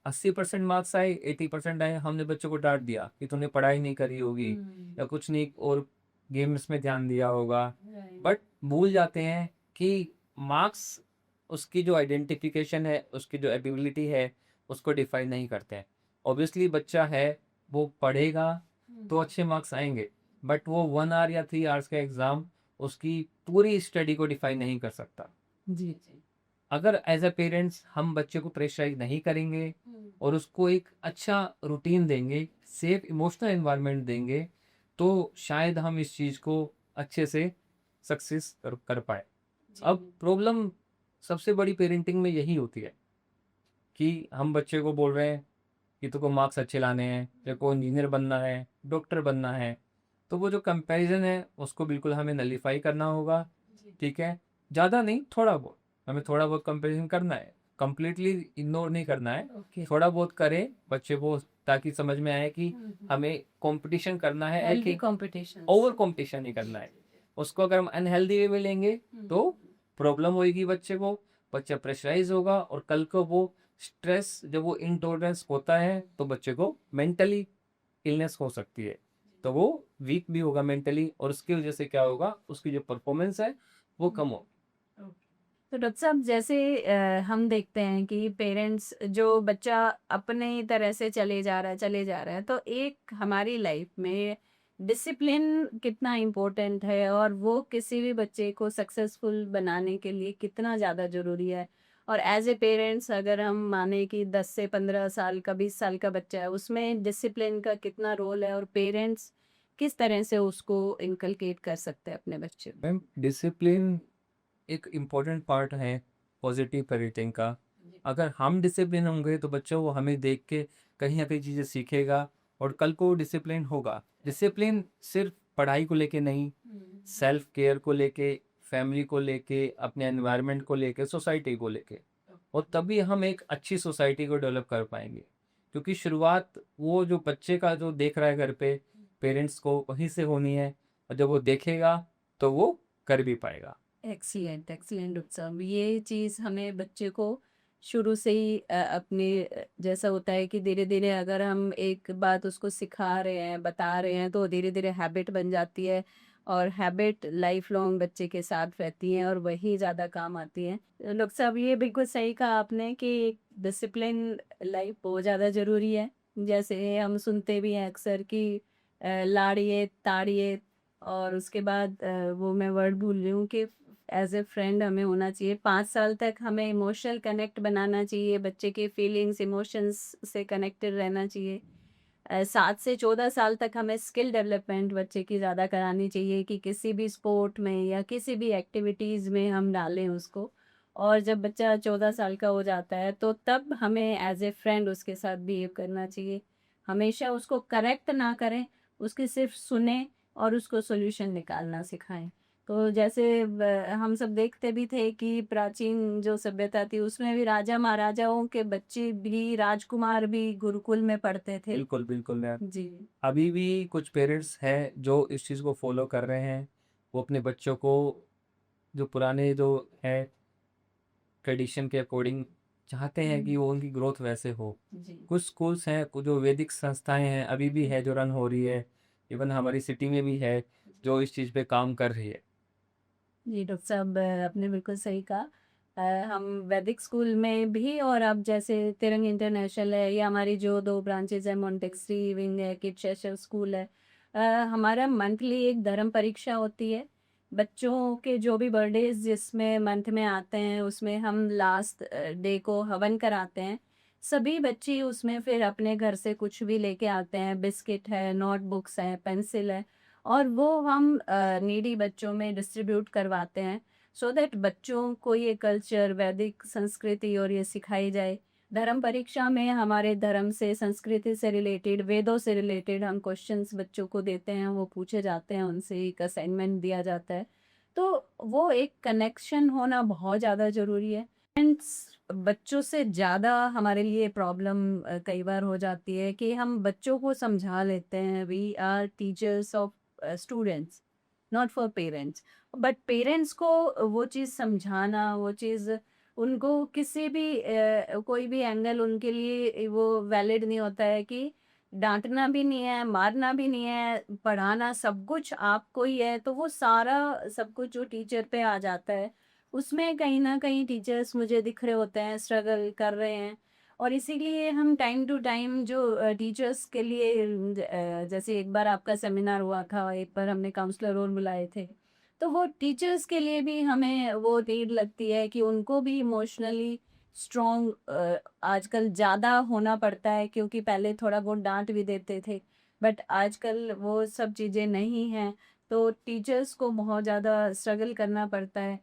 80% मार्क्स आए, 80% आए, हमने बच्चों को डांट दिया कि तूने पढ़ाई नहीं करी होगी या कुछ नहीं और गेम्स में ध्यान दिया होगा, बट भूल जाते हैं कि मार्क्स उसकी जो आइडेंटिफिकेशन है, उसकी जो एबिलिटी है, उसको डिफाइन नहीं करते हैं। ऑब्वियसली बच्चा है, वो पढ़ेगा तो अच्छे मार्क्स आएंगे, बट वो 1 आवर या 3 आवर्स का एग्ज़ाम उसकी पूरी स्टडी को डिफाइन नहीं कर सकता। जी अगर एज अ पेरेंट्स हम बच्चे को प्रेशराइज नहीं करेंगे और उसको एक अच्छा रूटीन देंगे, सेफ इमोशनल एनवायरनमेंट देंगे, तो शायद हम इस चीज़ को अच्छे से सक्सेस कर पाए। अब प्रॉब्लम सबसे बड़ी पेरेंटिंग में यही होती है कि हम बच्चे को बोल रहे हैं कि तुमको मार्क्स अच्छे लाने हैं, तेरे को इंजीनियर बनना है, डॉक्टर बनना है, तो वो जो कंपैरिजन है उसको बिल्कुल हमें नलीफाई करना होगा। ठीक है, ज़्यादा नहीं, थोड़ा बहुत हमें थोड़ा बहुत कंपैरिजन करना है, कंप्लीटली इग्नोर नहीं करना है। थोड़ा बहुत करें बच्चे को, ताकि समझ में आए कि हमें कंपटीशन करना है, हेल्दी लेकिन कंपटीशन। ओवर कंपटीशन नहीं करना है। उसको अगर हम अनहेल्दी वे में लेंगे तो प्रॉब्लम होगी बच्चे को, बच्चा प्रेशराइज होगा, और कल को वो स्ट्रेस, जब वो इंटॉलरेंस होता है तो बच्चे को मेंटली इलनेस हो सकती है, तो वो वीक भी होगा मेंटली, और उसकी वजह से क्या होगा, उसकी जो परफॉर्मेंस है वो कम हो। तो डॉक्टर साहब जैसे हम देखते हैं कि पेरेंट्स जो बच्चा अपने तरह से चले जा रहा है तो एक हमारी लाइफ में डिसिप्लिन कितना इम्पोर्टेंट है और वो किसी भी बच्चे को सक्सेसफुल बनाने के लिए कितना ज़्यादा ज़रूरी है। और एज ए पेरेंट्स अगर हम माने कि 10 से 15 साल का 20 साल का बच्चा है उसमें डिसिप्लिन का कितना रोल है और पेरेंट्स किस तरह से उसको इनकलकेट कर सकते हैं अपने बच्चे में। मैम डिसिप्लिन एक इम्पोर्टेंट पार्ट है पॉजिटिव पेरेंटिंग का। अगर हम डिसिप्लिन होंगे तो बच्चा वो हमें देख के कहीं ना कहीं चीज़ें सीखेगा, और कल को डिसिप्लिन होगा। डिसिप्लिन सिर्फ पढ़ाई को लेके नहीं, सेल्फ केयर को लेके, फैमिली को लेके, अपने एनवायरनमेंट को लेके, सोसाइटी को लेके, और तभी हम एक अच्छी सोसाइटी को डेवलप कर पाएंगे। क्योंकि शुरुआत वो जो बच्चे का जो देख रहा है घर पे पेरेंट्स को, वहीं से होनी है, और जब वो देखेगा तो वो कर भी पाएगा। एक्सीलेंट एक्सीलेंट डॉक्टर साहब, ये चीज़ हमें बच्चे को शुरू से ही अपने जैसा होता है कि धीरे धीरे अगर हम एक बात उसको सिखा रहे हैं बता रहे हैं तो धीरे धीरे हैबिट बन जाती है और हैबिट लाइफ लॉन्ग बच्चे के साथ रहती हैं और वही ज़्यादा काम आती हैं। डॉक्टर साहब ये बिल्कुल सही कहा आपने कि डिसिप्लिन लाइफ बहुत ज़्यादा ज़रूरी है। जैसे हम सुनते भी हैं अक्सर कि लाड़िए ताड़िए और उसके बाद वो मैं वर्ड भूल रही हूँ कि एज ए फ्रेंड हमें होना चाहिए। 5 साल तक हमें इमोशनल कनेक्ट बनाना चाहिए, बच्चे के फीलिंग्स इमोशंस से कनेक्टेड रहना चाहिए। 7 से 14 साल तक हमें स्किल डेवलपमेंट बच्चे की ज़्यादा करानी चाहिए कि किसी भी स्पोर्ट में या किसी भी एक्टिविटीज़ में हम डालें उसको। और जब बच्चा 14 साल का हो जाता है तो तब हमें एज ए फ्रेंड उसके साथ बिहेव करना चाहिए। हमेशा उसको करेक्ट ना करें, उसकी सिर्फ सुने और उसको सॉल्यूशन निकालना सिखाएं। तो जैसे हम सब देखते भी थे कि प्राचीन जो सभ्यता थी उसमें भी राजा महाराजाओं के बच्चे भी, राजकुमार भी गुरुकुल में पढ़ते थे। बिल्कुल, बिल्कुल मैम। जी। अभी भी कुछ पेरेंट्स हैं जो इस चीज़ को फ़ॉलो कर रहे हैं। वो अपने बच्चों को जो पुराने जो है ट्रेडिशन के अकॉर्डिंग चाहते हैं कि वो उनकी ग्रोथ वैसे हो। जी। कुछ स्कूल्स हैं, कुछ जो वैदिक संस्थाएँ हैं, अभी भी है जो रन हो रही है। इवन हमारी सिटी में भी है, जो इस चीज़ पे काम कर रही है। जी, डॉक्टर साहब आपने बिल्कुल सही कहा। हम वैदिक स्कूल में भी, और अब जैसे तिरंग इंटरनेशनल है, या हमारी जो 2 ब्रांचेज़ हैं, मोंटेसरी विंग है, किड शेशर स्कूल है। हमारा मंथली एक धर्म परीक्षा होती है। बच्चों के जो भी बर्थडेज़ जिसमें मंथ में आते हैं, उसमें हम लास्ट डे को हवन कराते हैं। सभी बच्चे उसमें फिर अपने घर से कुछ भी लेके आते हैं, बिस्किट है, नोटबुक्स हैं, पेंसिल है। और वो हम नीडी बच्चों में डिस्ट्रीब्यूट करवाते हैं, सो दैट बच्चों को ये कल्चर, वैदिक संस्कृति और ये सिखाई जाए। धर्म परीक्षा में हमारे धर्म से, संस्कृति से रिलेटेड, वेदों से रिलेटेड हम क्वेश्चंस बच्चों को देते हैं, वो पूछे जाते हैं, उनसे एक असाइनमेंट दिया जाता है। तो वो एक कनेक्शन होना बहुत ज़्यादा ज़रूरी है। पेरेंट्स बच्चों से ज़्यादा हमारे लिए प्रॉब्लम कई बार हो जाती है कि हम बच्चों को समझा लेते हैं, we are teachers of students, not for parents. But parents को वो चीज़ समझाना, वो चीज़ उनको किसी भी कोई भी एंगल उनके लिए वो वैलिड नहीं होता है कि डांटना भी नहीं है, मारना भी नहीं है, पढ़ाना सब कुछ आपको ही है। तो वो सारा सब कुछ जो टीचर पे आ जाता है, उसमें कहीं ना कहीं टीचर्स मुझे दिख रहे होते हैं, स्ट्रगल कर रहे हैं। और इसीलिए हम टाइम टू टाइम जो टीचर्स के लिए जैसे एक बार आपका सेमिनार हुआ था, एक बार हमने काउंसलर और बुलाए थे, तो वो टीचर्स के लिए भी हमें वो नीड लगती है कि उनको भी इमोशनली स्ट्रॉन्ग आजकल ज़्यादा होना पड़ता है, क्योंकि पहले थोड़ा बहुत डांट भी देते थे, बट आजकल वो सब चीज़ें नहीं हैं। तो टीचर्स को बहुत ज़्यादा स्ट्रगल करना पड़ता है।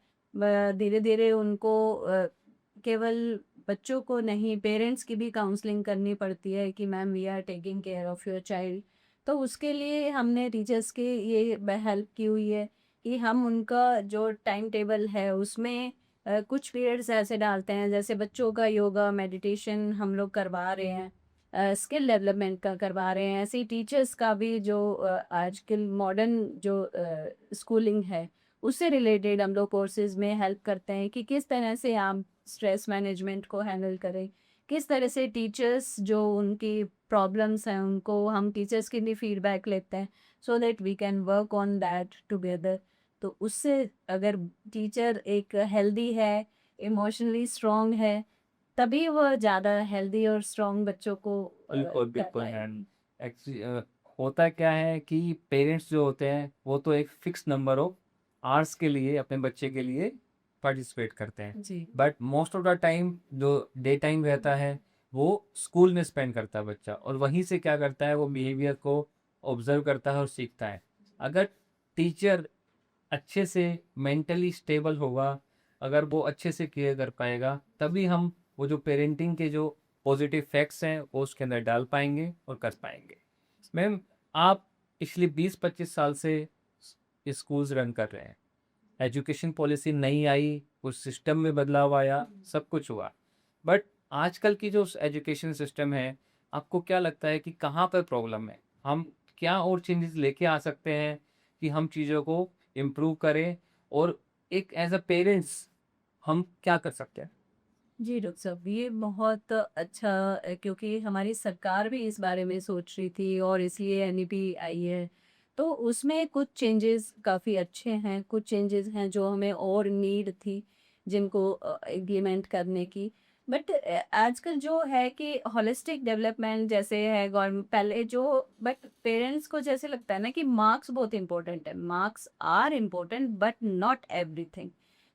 धीरे धीरे उनको केवल बच्चों को नहीं, पेरेंट्स की भी काउंसलिंग करनी पड़ती है कि ma'am we are taking care of your child. तो उसके लिए हमने टीचर्स की ये हेल्प की हुई है कि हम उनका जो टाइम टेबल है उसमें कुछ पीरियड्स ऐसे डालते हैं, जैसे बच्चों का योगा, मेडिटेशन हम लोग करवा रहे हैं, स्किल डेवलपमेंट का करवा रहे हैं। ऐसे ही टीचर्स का भी जो आजकल मॉडर्न जो स्कूलिंग है, उससे रिलेटेड हम लोग कोर्सेज़ में हेल्प करते हैं कि किस तरह से आप स्ट्रेस मैनेजमेंट को हैंडल करें, किस तरह से टीचर्स जो उनकी प्रॉब्लम्स हैं, उनको हम टीचर्स की भी फीडबैक लेते हैं, so that we can work on that together. तो उससे अगर टीचर एक हेल्दी है, इमोशनली स्ट्रॉन्ग है, तभी वो ज़्यादा हेल्दी और स्ट्रॉन्ग बच्चों को बिल्कुल, कर बिल्कुल मैम। पाएगी। एक्चुअली होता क्या है कि पेरेंट्स जो होते हैं, वो तो एक फ़िक्स नंबर ऑफ आवर्स के लिए अपने बच्चे के लिए पार्टिसिपेट करते हैं। जी। But most of the time जो डे टाइम रहता है, वो स्कूल में स्पेंड करता है बच्चा, और वहीं से क्या करता है, वो बिहेवियर को ऑब्ज़र्व करता है और सीखता है। अगर टीचर अच्छे से मेंटली स्टेबल होगा, अगर वो अच्छे से केयर कर पाएगा, तभी हम वो जो पेरेंटिंग के जो पॉजिटिव फैक्ट्स हैं वो उसके अंदर डाल पाएंगे और कर पाएंगे। मैम, आप पिछले 20-25 साल से स्कूल्स रन कर रहे हैं। एजुकेशन पॉलिसी नई आई, कुछ सिस्टम में बदलाव आया, सब कुछ हुआ, बट आजकल की जो एजुकेशन सिस्टम है, आपको क्या लगता है कि कहाँ पर प्रॉब्लम है? हम क्या और चेंजेस लेके आ सकते हैं कि हम चीज़ों को इम्प्रूव करें, और एक एज अ पेरेंट्स हम क्या कर सकते हैं? जी, डॉक्टर साहब, ये बहुत अच्छा क्योंकि हमारी सरकार भी इस बारे में सोच रही थी और इसलिए एनईपी आई है। तो उसमें कुछ चेंजेस काफ़ी अच्छे हैं, कुछ चेंजेस हैं जो हमें और नीड थी, जिनको इम्प्लीमेंट करने की। बट आजकल जो है कि होलिस्टिक डेवलपमेंट जैसे है गवर्नमेंट पहले जो, बट पेरेंट्स को जैसे लगता है ना कि मार्क्स बहुत इंपॉर्टेंट है, marks are important but not everything.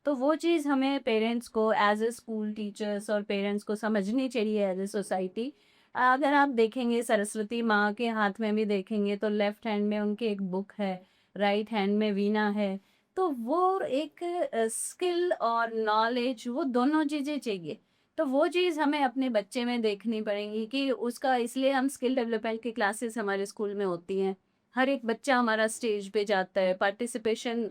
तो वो चीज़ हमें पेरेंट्स को एज अ स्कूल टीचर्स और पेरेंट्स को समझनी चाहिए एज अ सोसाइटी। अगर आप देखेंगे सरस्वती माँ के हाथ में भी देखेंगे तो लेफ्ट हैंड में उनकी एक बुक है, राइट हैंड में वीणा है। तो वो एक स्किल और नॉलेज, वो दोनों चीज़ें चाहिए। तो वो चीज़ हमें अपने बच्चे में देखनी पड़ेगी कि उसका, इसलिए हम स्किल डेवलपमेंट की क्लासेस हमारे स्कूल में होती हैं हर एक बच्चा हमारा स्टेज पे जाता है, पार्टिसिपेशन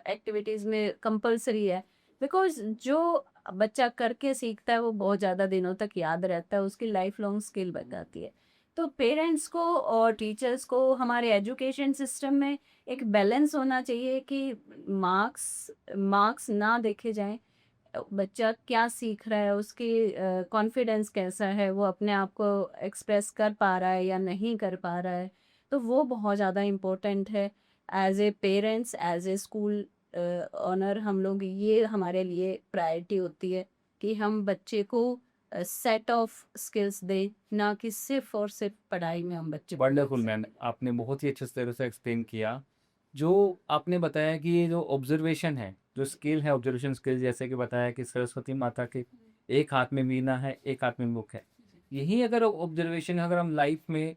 एक्टिविटीज़ में कंपलसरी है, बिकॉज़ जो बच्चा करके सीखता है वो बहुत ज़्यादा दिनों तक याद रहता है, उसकी लाइफ लॉन्ग स्किल बन जाती है। तो पेरेंट्स को और टीचर्स को हमारे एजुकेशन सिस्टम में एक बैलेंस होना चाहिए कि मार्क्स मार्क्स ना देखे जाएँ, बच्चा क्या सीख रहा है, उसकी कॉन्फिडेंस कैसा है, वो अपने आप को एक्सप्रेस कर पा रहा है या नहीं कर पा रहा है। तो वो बहुत ज़्यादा इम्पोर्टेंट है। As a parents, as a school owner, हम लोग ये हमारे लिए प्रायोरिटी होती है कि हम बच्चे को सेट ऑफ स्किल्स दें, ना कि सिर्फ़ और सिर्फ़ पढ़ाई में हम बच्चे को वंडरफुल मैन, आपने बहुत ही अच्छे तरह से एक्सप्लेन किया। जो आपने बताया कि ये जो ऑब्जर्वेशन है, जो स्किल है, ऑब्जर्वेशन स्किल, जैसे कि बताया कि सरस्वती माता के एक हाथ में वीणा है, एक हाथ में बुक है। यही अगर ऑब्जर्वेशन अगर हम लाइफ में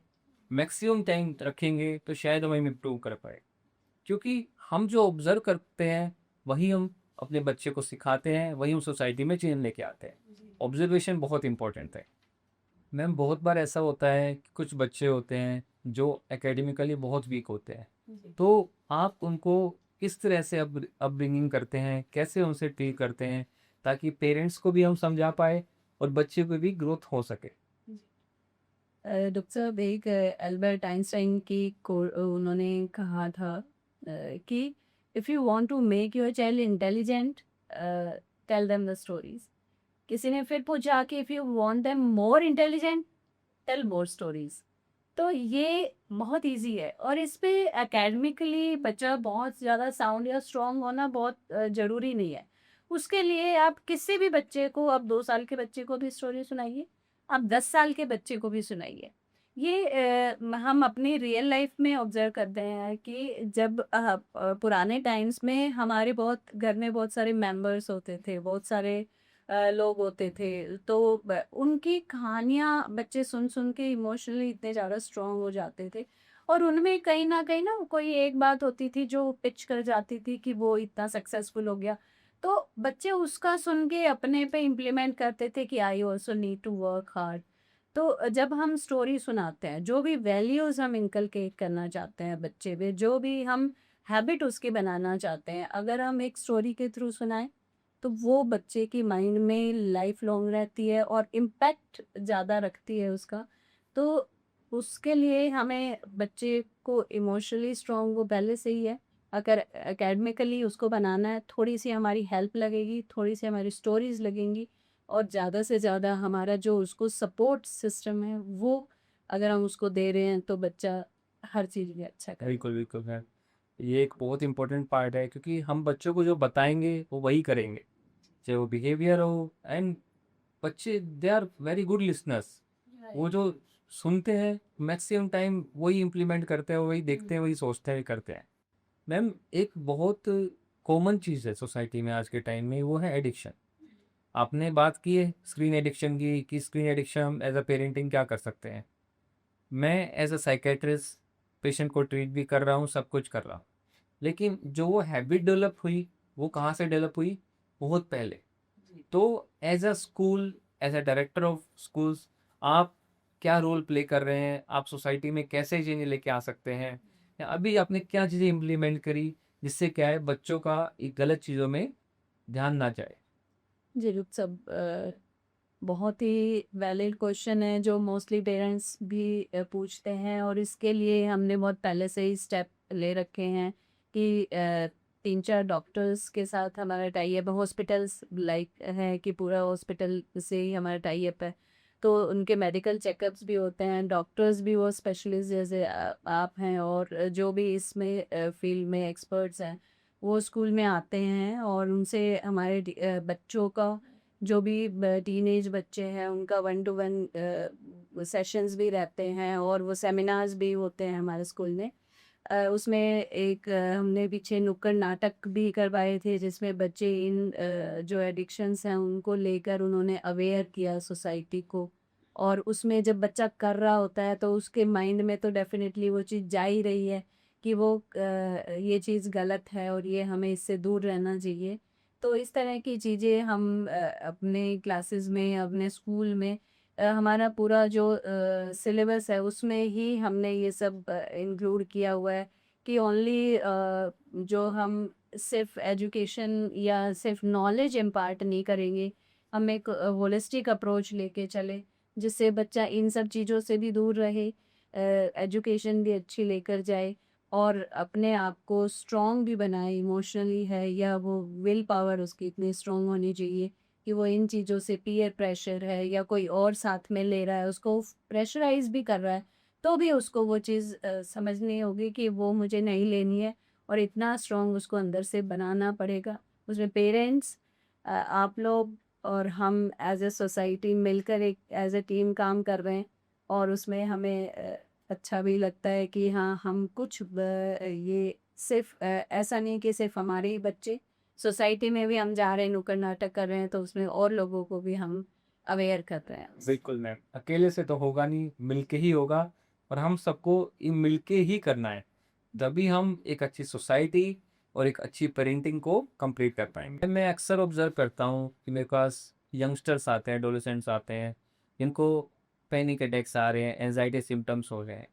मैक्सिमम टाइम रखेंगे तो शायद हम इम्प्रूव कर पाए, क्योंकि हम जो ऑब्जर्व करते हैं वही हम अपने बच्चे को सिखाते हैं, वही हम सोसाइटी में चेंज लेके आते हैं। ऑब्जर्वेशन बहुत इंपॉर्टेंट है। मैम, बहुत बार ऐसा होता है कि कुछ बच्चे होते हैं जो एकेडमिकली बहुत वीक होते हैं, जी। तो आप उनको किस तरह से अपब्रिंगिंग करते हैं, कैसे उनसे ट्रीट करते हैं, ताकि पेरेंट्स को भी हम समझा पाए और बच्चे को भी ग्रोथ हो सके? डॉक्टर साहब, एक अल्बर्ट आइंस्टाइन की उन्होंने कहा था कि if you want to make your child intelligent, tell them the stories. किसी ने फिर पूछा कि if you want them more intelligent, tell more stories. तो ये बहुत इजी है, और इस पे एकेडमिकली बच्चा बहुत ज़्यादा साउंड या स्ट्रांग होना बहुत ज़रूरी नहीं है। उसके लिए आप किसी भी बच्चे को, आप 2 साल के बच्चे को भी स्टोरी सुनाइए, आप 10 साल के बच्चे को भी सुनाइए। ये हम अपनी रियल लाइफ में ऑब्जर्व करते हैं कि जब पुराने टाइम्स में हमारे बहुत घर में बहुत सारे मेंबर्स होते थे, बहुत सारे लोग होते थे, तो उनकी कहानियाँ बच्चे सुन सुन के इमोशनली इतने ज़्यादा स्ट्रांग हो जाते थे, और उनमें कहीं ना कोई एक बात होती थी जो पिच कर जाती थी कि वो इतना सक्सेसफुल हो गया। तो बच्चे उसका सुन के अपने पे इम्प्लीमेंट करते थे कि I also need to work hard. तो जब हम स्टोरी सुनाते हैं, जो भी वैल्यूज़ हम इनकलकेट करना चाहते हैं बच्चे में, जो भी हम हैबिट उसकी बनाना चाहते हैं, अगर हम एक स्टोरी के थ्रू सुनाएं, तो वो बच्चे की माइंड में लाइफ लॉन्ग रहती है और इम्पैक्ट ज़्यादा रखती है उसका। तो उसके लिए हमें बच्चे को इमोशनली स्ट्रांग वो पहले से ही है। अगर एकेडमिकली उसको बनाना है, थोड़ी सी हमारी हेल्प लगेगी, थोड़ी सी हमारी स्टोरीज लगेंगी, और ज़्यादा से ज़्यादा हमारा जो उसको सपोर्ट सिस्टम है वो अगर हम उसको दे रहे हैं, तो बच्चा हर चीज़ में अच्छा करेगा। बिल्कुल बिल्कुल मैम, ये एक बहुत इंपॉर्टेंट पार्ट है, क्योंकि हम बच्चों को जो बताएंगे वो वही करेंगे, चाहे वो बिहेवियर हो। एंड बच्चे they are very good listeners. वो जो सुनते हैं मैक्सिमम टाइम वही इम्प्लीमेंट करते हैं, वही देखते हैं, वही सोचते हैं, करते हैं। मैम, एक बहुत कॉमन चीज़ है सोसाइटी में आज के टाइम में, वो है एडिक्शन। आपने बात की है स्क्रीन एडिक्शन की, कि स्क्रीन एडिक्शन हम एज अ पेरेंटिंग क्या कर सकते हैं। मैं एज अ साइकेट्रिस्ट पेशेंट को ट्रीट भी कर रहा हूँ, सब कुछ कर रहा हूँ, लेकिन जो वो हैबिट डेवलप हुई, वो कहाँ से डेवलप हुई? बहुत पहले। तो as a school, as a director of schools, आप क्या रोल प्ले कर रहे हैं? आप सोसाइटी में कैसे चेंज लेके आ सकते हैं? या अभी आपने क्या चीज़ें इम्प्लीमेंट करी जिससे क्या है बच्चों का गलत चीज़ों में ध्यान ना जाए? जी रुक सब, बहुत ही वैलिड क्वेश्चन है जो मोस्टली पेरेंट्स भी पूछते हैं, और इसके लिए हमने बहुत पहले से ही स्टेप ले रखे हैं कि 3-4 डॉक्टर्स के साथ हमारा टाई अप है, हॉस्पिटल्स लाइक है कि पूरा हॉस्पिटल से ही हमारा टाई अप है। तो उनके मेडिकल चेकअप्स भी होते हैं, डॉक्टर्स भी वो स्पेशलिस्ट जैसे आप हैं, और जो भी इसमें फील्ड में एक्सपर्ट्स हैं, वो स्कूल में आते हैं, और उनसे हमारे बच्चों का, जो भी टीनेज बच्चे हैं, उनका 1-to-1 सेशंस भी रहते हैं, और वो सेमिनार्स भी होते हैं हमारे स्कूल में। उसमें एक हमने पीछे नुक्कड़ नाटक भी करवाए थे, जिसमें बच्चे इन जो एडिक्शंस हैं उनको लेकर उन्होंने अवेयर किया सोसाइटी को। और उसमें जब बच्चा कर रहा होता है तो उसके माइंड में तो डेफिनेटली वो चीज़ जा ही रही है कि वो ये चीज़ गलत है और ये हमें इससे दूर रहना चाहिए। तो इस तरह की चीज़ें हम अपने क्लासेस में, अपने स्कूल में हमारा पूरा जो सिलेबस है उसमें ही हमने ये सब इंक्लूड किया हुआ है कि ओनली जो हम सिर्फ एजुकेशन या सिर्फ नॉलेज इम्पार्ट नहीं करेंगे, हम एक होलिस्टिक अप्रोच लेके चले जिससे बच्चा इन सब चीज़ों से भी दूर रहे, एजुकेशन भी अच्छी लेकर जाए और अपने आप को स्ट्रॉन्ग भी बनाए इमोशनली है, या वो विल पावर उसकी इतनी स्ट्रॉन्ग होनी चाहिए कि वो इन चीज़ों से, पीयर प्रेशर है या कोई और साथ में ले रहा है उसको प्रेशराइज भी कर रहा है, तो भी उसको वो चीज़ समझनी होगी कि वो मुझे नहीं लेनी है, और इतना स्ट्रॉन्ग उसको अंदर से बनाना पड़ेगा। उसमें पेरेंट्स, आप लोग और हम एज ए सोसाइटी मिलकर एक एज ए टीम काम कर रहे हैं, और उसमें हमें अच्छा भी लगता है कि हाँ, हम कुछ ये सिर्फ ऐसा नहीं कि सिर्फ हमारे ही बच्चे, सोसाइटी में भी हम जा रहे हैं, नुक्कड़ नाटक कर रहे हैं, तो उसमें और लोगों को भी हम अवेयर कर रहे हैं। बिल्कुल मैम, अकेले से तो होगा नहीं, मिलके ही होगा और हम सबको ये मिलके ही करना है। तभी हम एक अच्छी सोसाइटी और एक अच्छी पेरेंटिंग को कंप्लीट कर पाएंगे। मैं अक्सर ऑब्जर्व करता हूँ कि मेरे पास यंगस्टर्स आते हैं, एडोलेसेंट्स आते हैं, जिनको पैनिक अटैक्स आ रहे हैं, एंजाइटी सिम्टम्स हो रहे हैं,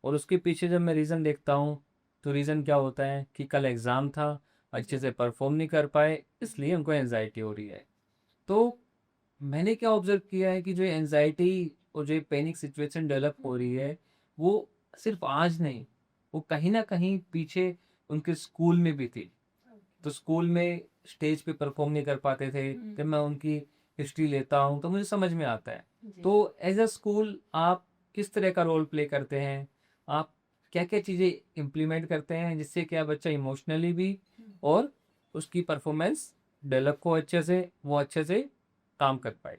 और उसके पीछे जब मैं रीज़न देखता हूँ तो रीज़न क्या होता है कि कल एग्ज़ाम था, अच्छे से परफॉर्म नहीं कर पाए, इसलिए उनको एंजाइटी हो रही है। तो मैंने क्या ऑब्जर्व किया है कि जो एनजाइटी और जो पैनिक सिचुएशन डेवलप हो रही है, वो सिर्फ आज नहीं, वो कहीं ना कहीं पीछे उनके स्कूल में भी थी। तो स्कूल में स्टेज पे परफॉर्म नहीं कर पाते थे। जब मैं उनकी हिस्ट्री लेता हूँ तो मुझे समझ में आता है। तो एज अ स्कूल आप किस तरह का रोल प्ले करते हैं, आप क्या क्या चीज़ें इम्प्लीमेंट करते हैं जिससे क्या बच्चा इमोशनली भी और उसकी परफॉर्मेंस डेवलप को अच्छे से, वो अच्छे से काम कर पाए।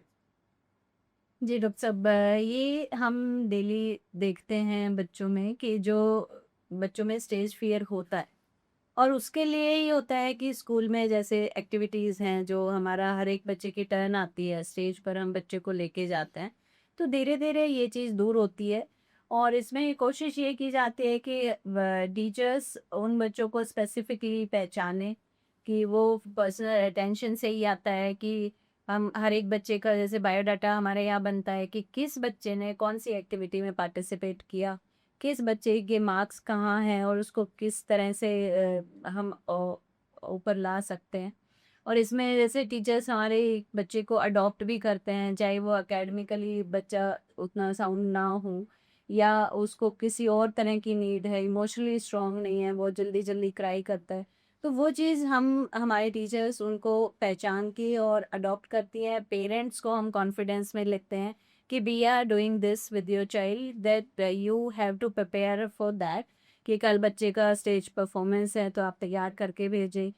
जी डॉक्टर साहब, ये हम डेली देखते हैं बच्चों में कि जो बच्चों में स्टेज फियर होता है, और उसके लिए ही होता है कि स्कूल में जैसे एक्टिविटीज़ हैं, जो हमारा हर एक बच्चे की टर्न आती है, स्टेज पर हम बच्चे को लेके जाते हैं, तो धीरे धीरे ये चीज़ दूर होती है। और इसमें कोशिश ये की जाती है कि टीचर्स उन बच्चों को स्पेसिफिकली पहचाने, कि वो पर्सनल अटेंशन से ही आता है कि हम हर एक बच्चे का जैसे बायोडाटा हमारे यहाँ बनता है कि किस बच्चे ने कौन सी एक्टिविटी में पार्टिसिपेट किया, किस बच्चे के मार्क्स कहाँ हैं, और उसको किस तरह से हम ऊपर ला सकते हैं। और इसमें जैसे टीचर्स हमारे बच्चे को अडॉप्ट भी करते हैं, चाहे वो एकेडमिकली बच्चा उतना साउंड ना हो, या उसको किसी और तरह की नीड है, इमोशनली स्ट्रांग नहीं है, वो जल्दी जल्दी क्राई करता है, तो वो चीज़ हम हमारे टीचर्स उनको पहचान के और अडॉप्ट करती हैं। पेरेंट्स को हम कॉन्फिडेंस में लेते हैं कि we are doing this with your child, that you have to prepare for that, कि कल बच्चे का स्टेज परफॉर्मेंस है तो आप तैयार करके भेजें।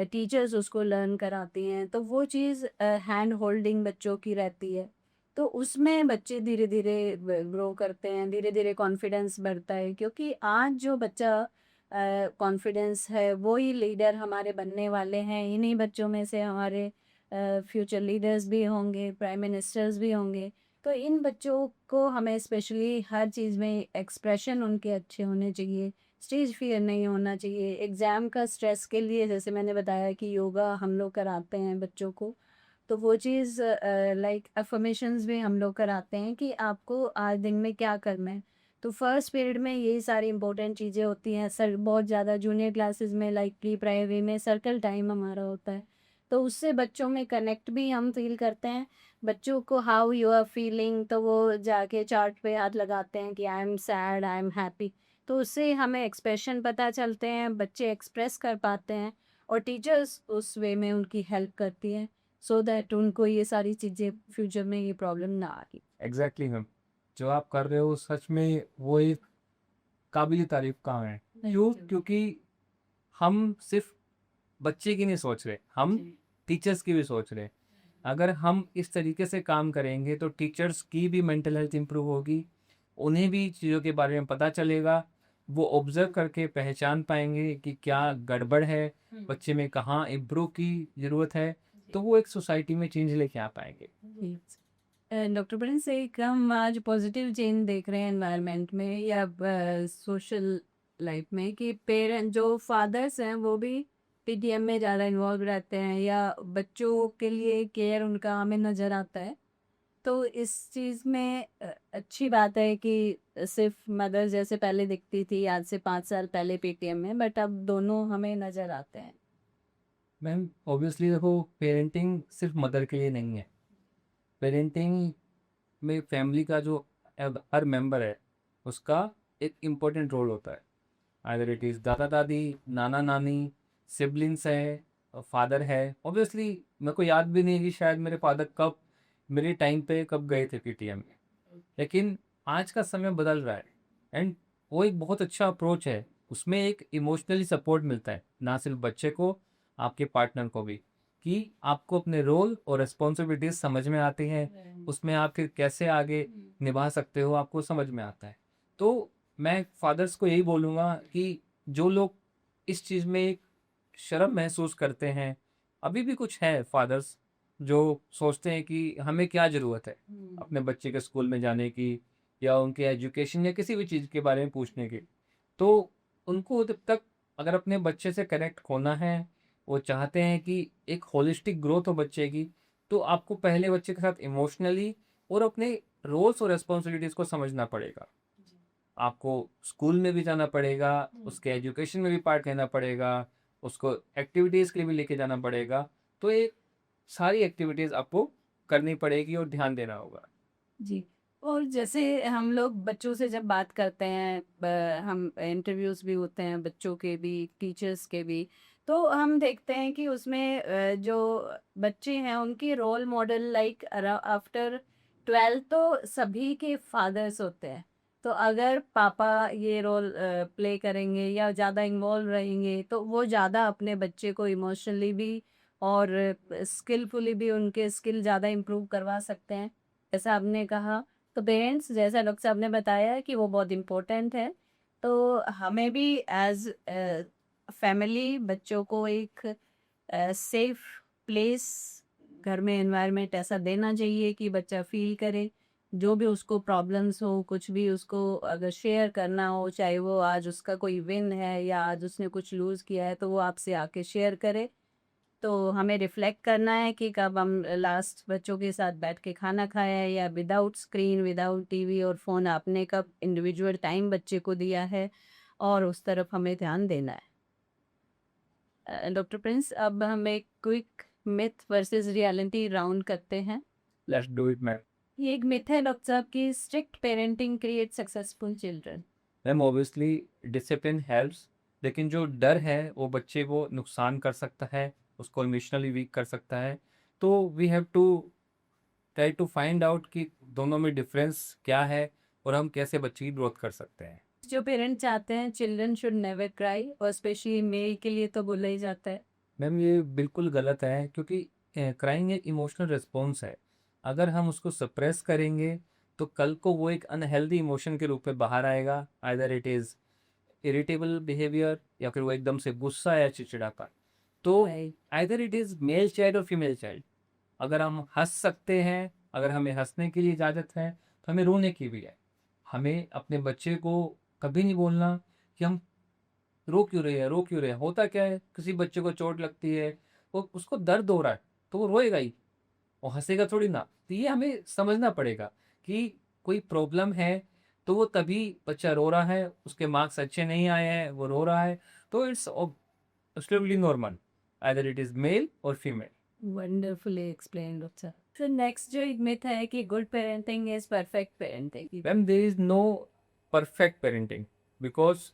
टीचर्स उसको लर्न कराती हैं, तो वो चीज़ हैंड होल्डिंग बच्चों की रहती है, तो उसमें बच्चे धीरे धीरे ग्रो करते हैं, धीरे धीरे कॉन्फिडेंस बढ़ता है, क्योंकि आज जो बच्चा कॉन्फिडेंस है वो ही लीडर हमारे बनने वाले हैं, इन्हीं बच्चों में से हमारे फ्यूचर लीडर्स भी होंगे, प्राइम मिनिस्टर्स भी होंगे। तो इन बच्चों को हमें स्पेशली हर चीज़ में एक्सप्रेशन उनके अच्छे होने चाहिए, स्टेज फियर नहीं होना चाहिए। एग्ज़ाम का स्ट्रेस के लिए जैसे मैंने बताया कि योगा हम लोग कराते हैं बच्चों को, तो वो चीज़ लाइक अफ़र्मेशंस भी हम लोग कराते हैं कि आपको आज दिन में क्या करना है। तो फर्स्ट पीरियड में यही सारी इंपॉर्टेंट चीज़ें होती हैं। सर बहुत ज़्यादा जूनियर क्लासेस में लाइक प्री प्राइमरी में सर्कल टाइम हमारा होता है, तो उससे बच्चों में कनेक्ट भी हम फील करते हैं। बच्चों को हाउ यू आर फीलिंग, तो वो जाके चार्ट पे हाथ लगाते हैं कि I am sad, I am happy, तो उससे हमें एक्सप्रेशन पता चलते हैं, बच्चे एक्सप्रेस कर पाते हैं, और टीचर्स उस वे में उनकी हेल्प करती हैं, सो दैट उनको ये सारी चीज़ें फ्यूचर में ये प्रॉब्लम ना आए। एग्जैक्टली मैम, जो आप कर रहे हो सच में वो एक काबिल तारीफ काम है। क्यों? क्योंकि हम सिर्फ बच्चे की नहीं सोच रहे, हम टीचर्स की भी सोच रहे हैं। अगर हम इस तरीके से काम करेंगे तो टीचर्स की भी मेंटल हेल्थ इंप्रूव होगी, उन्हें भी चीज़ों के बारे में पता चलेगा, वो ऑब्जर्व करके पहचान पाएंगे कि क्या गड़बड़ है, बच्चे में कहाँ इम्प्रूव की ज़रूरत है, तो वो एक सोसाइटी में चेंज लेके आ पाएंगे। डॉक्टर प्रिंस, एक हम आज पॉजिटिव चेंज देख रहे हैं एनवायरनमेंट में या सोशल लाइफ में, कि पेरेंट जो फादर्स हैं वो भी पीटीएम में ज़्यादा इन्वॉल्व रहते हैं, या बच्चों के लिए केयर उनका हमें नज़र आता है। तो इस चीज़ में अच्छी बात है कि सिर्फ मदर जैसे पहले दिखती थी आज से 5 साल पहले पेटीएम में, बट अब दोनों हमें नज़र आते हैं। मैम ऑब्वियसली देखो, पेरेंटिंग सिर्फ मदर के लिए नहीं है। पेरेंटिंग में फैमिली का जो हर मेंबर है उसका एक इम्पोर्टेंट रोल होता है। आइदर इट इज़ दादा दादी, नाना नानी, सिबलिंग्स है, फादर है। ऑब्वियसली मेरे को याद भी नहीं है कि शायद मेरे फादर कब मेरे टाइम पे कब गए थे पीटीएम में, लेकिन आज का समय बदल रहा है एंड वो एक बहुत अच्छा अप्रोच है। उसमें एक इमोशनली सपोर्ट मिलता है, ना सिर्फ बच्चे को, आपके पार्टनर को भी, कि आपको अपने रोल और रिस्पॉन्सिबिलिटीज समझ में आती हैं, उसमें आप फिर कैसे आगे निभा सकते हो आपको समझ में आता है। तो मैं फादर्स को यही बोलूँगा कि जो लोग इस चीज़ में एक शर्म महसूस करते हैं, अभी भी कुछ है फादर्स जो सोचते हैं कि हमें क्या ज़रूरत है अपने बच्चे के स्कूल में जाने की या उनके एजुकेशन या किसी भी चीज़ के बारे में पूछने की। तो उनको जब तक अगर अपने बच्चे से कनेक्ट होना है, वो चाहते हैं कि एक होलिस्टिक ग्रोथ हो बच्चे की, तो आपको पहले बच्चे के साथ इमोशनली और अपने रोल्स और रिस्पॉन्सिबिलिटीज़ को समझना पड़ेगा। आपको स्कूल में भी जाना पड़ेगा, उसके एजुकेशन में भी पार्ट लेना पड़ेगा, उसको एक्टिविटीज़ के लिए भी लेके जाना पड़ेगा। तो ये सारी एक्टिविटीज़ आपको करनी पड़ेगी और ध्यान देना होगा। जी। और जैसे हम लोग बच्चों से जब बात करते हैं, हम इंटरव्यूज भी होते हैं बच्चों के भी, टीचर्स के भी, तो हम देखते हैं कि उसमें जो बच्चे हैं उनकी रोल मॉडल लाइक आफ्टर 12 तो सभी के फादर्स होते हैं। तो अगर पापा ये रोल प्ले करेंगे या ज़्यादा इन्वॉल्व रहेंगे तो वो ज़्यादा अपने बच्चे को इमोशनली भी और स्किलफुली भी उनके स्किल ज़्यादा इम्प्रूव करवा सकते हैं। जैसा आपने कहा, तो पेरेंट्स जैसा डॉक्टर साहब ने बताया कि वो बहुत इम्पोर्टेंट है। तो हमें भी एज फैमिली बच्चों को एक सेफ प्लेस, घर में एनवायरनमेंट ऐसा देना चाहिए कि बच्चा फील करे, जो भी उसको प्रॉब्लम्स हो, कुछ भी उसको अगर शेयर करना हो, चाहे वो आज उसका कोई विन है या आज उसने कुछ लूज़ किया है, तो वो आपसे आके शेयर करे। तो हमें रिफ्लेक्ट करना है कि कब हम लास्ट बच्चों के साथ बैठ के खाना खाया है या विदाउट स्क्रीन, विदाउट टीवी और फ़ोन आपने कब इंडिविजुअल टाइम बच्चे को दिया है, और उस तरफ हमें ध्यान देना है। डॉक्टर प्रिंस, अब हम एक quick myth versus reality round करते हैं। Let's do it ma'am. ये एक मिथ है डॉक्टर साहब की strict parenting create successful children. Ma'am obviously discipline helps, लेकिन जो डर है वो बच्चे को नुकसान कर सकता है, उसको इमोशनली वीक कर सकता है। तो we have to try to find out कि दोनों में डिफरेंस क्या है और हम कैसे बच्चे की ग्रोथ कर सकते हैं। जो पेरेंट्स चाहते हैं चिल्ड्रन शुड नेवर क्राई, और स्पेशली मेल के लिए तो बोला ही जाता है। मैम ये बिल्कुल गलत है, क्योंकि क्राइंग एक इमोशनल रिस्पॉन्स है। अगर हम उसको सप्रेस करेंगे तो कल को वो एक अनहेल्दी इमोशन के रूप में बाहर आएगा। Either it is irritable behaviour या फिर वो एकदम से गुस्सा या चिड़चिड़ापन। तो Right. Either it is male child और फीमेल चाइल्ड, अगर हम हंस सकते हैं, अगर हमें हंसने की इजाज़त है, तो हमें रोने की भी है। हमें अपने बच्चे को कभी नहीं बोलना कि हम रो क्यों रहे हैं, रो क्यों रहे हैं। होता क्या है, किसी बच्चे को चोट लगती है, वो उसको दर्द हो रहा है, तो वो रोएगा ही, वो हंसेगा थोड़ी ना। तो ये हमें समझना पड़ेगा कि कोई प्रॉब्लम है तो वो तभी बच्चा रो रहा है, उसके मार्क्स अच्छे नहीं आए हैं, वो रो रहा है, तो it's absolutely normal, either it is male और फीमेल। Wonderfully explain doctor. तो नेक्स्ट जो एक मिथ है कि good parenting is perfect parenting. Ma'am there is no perfect parenting, because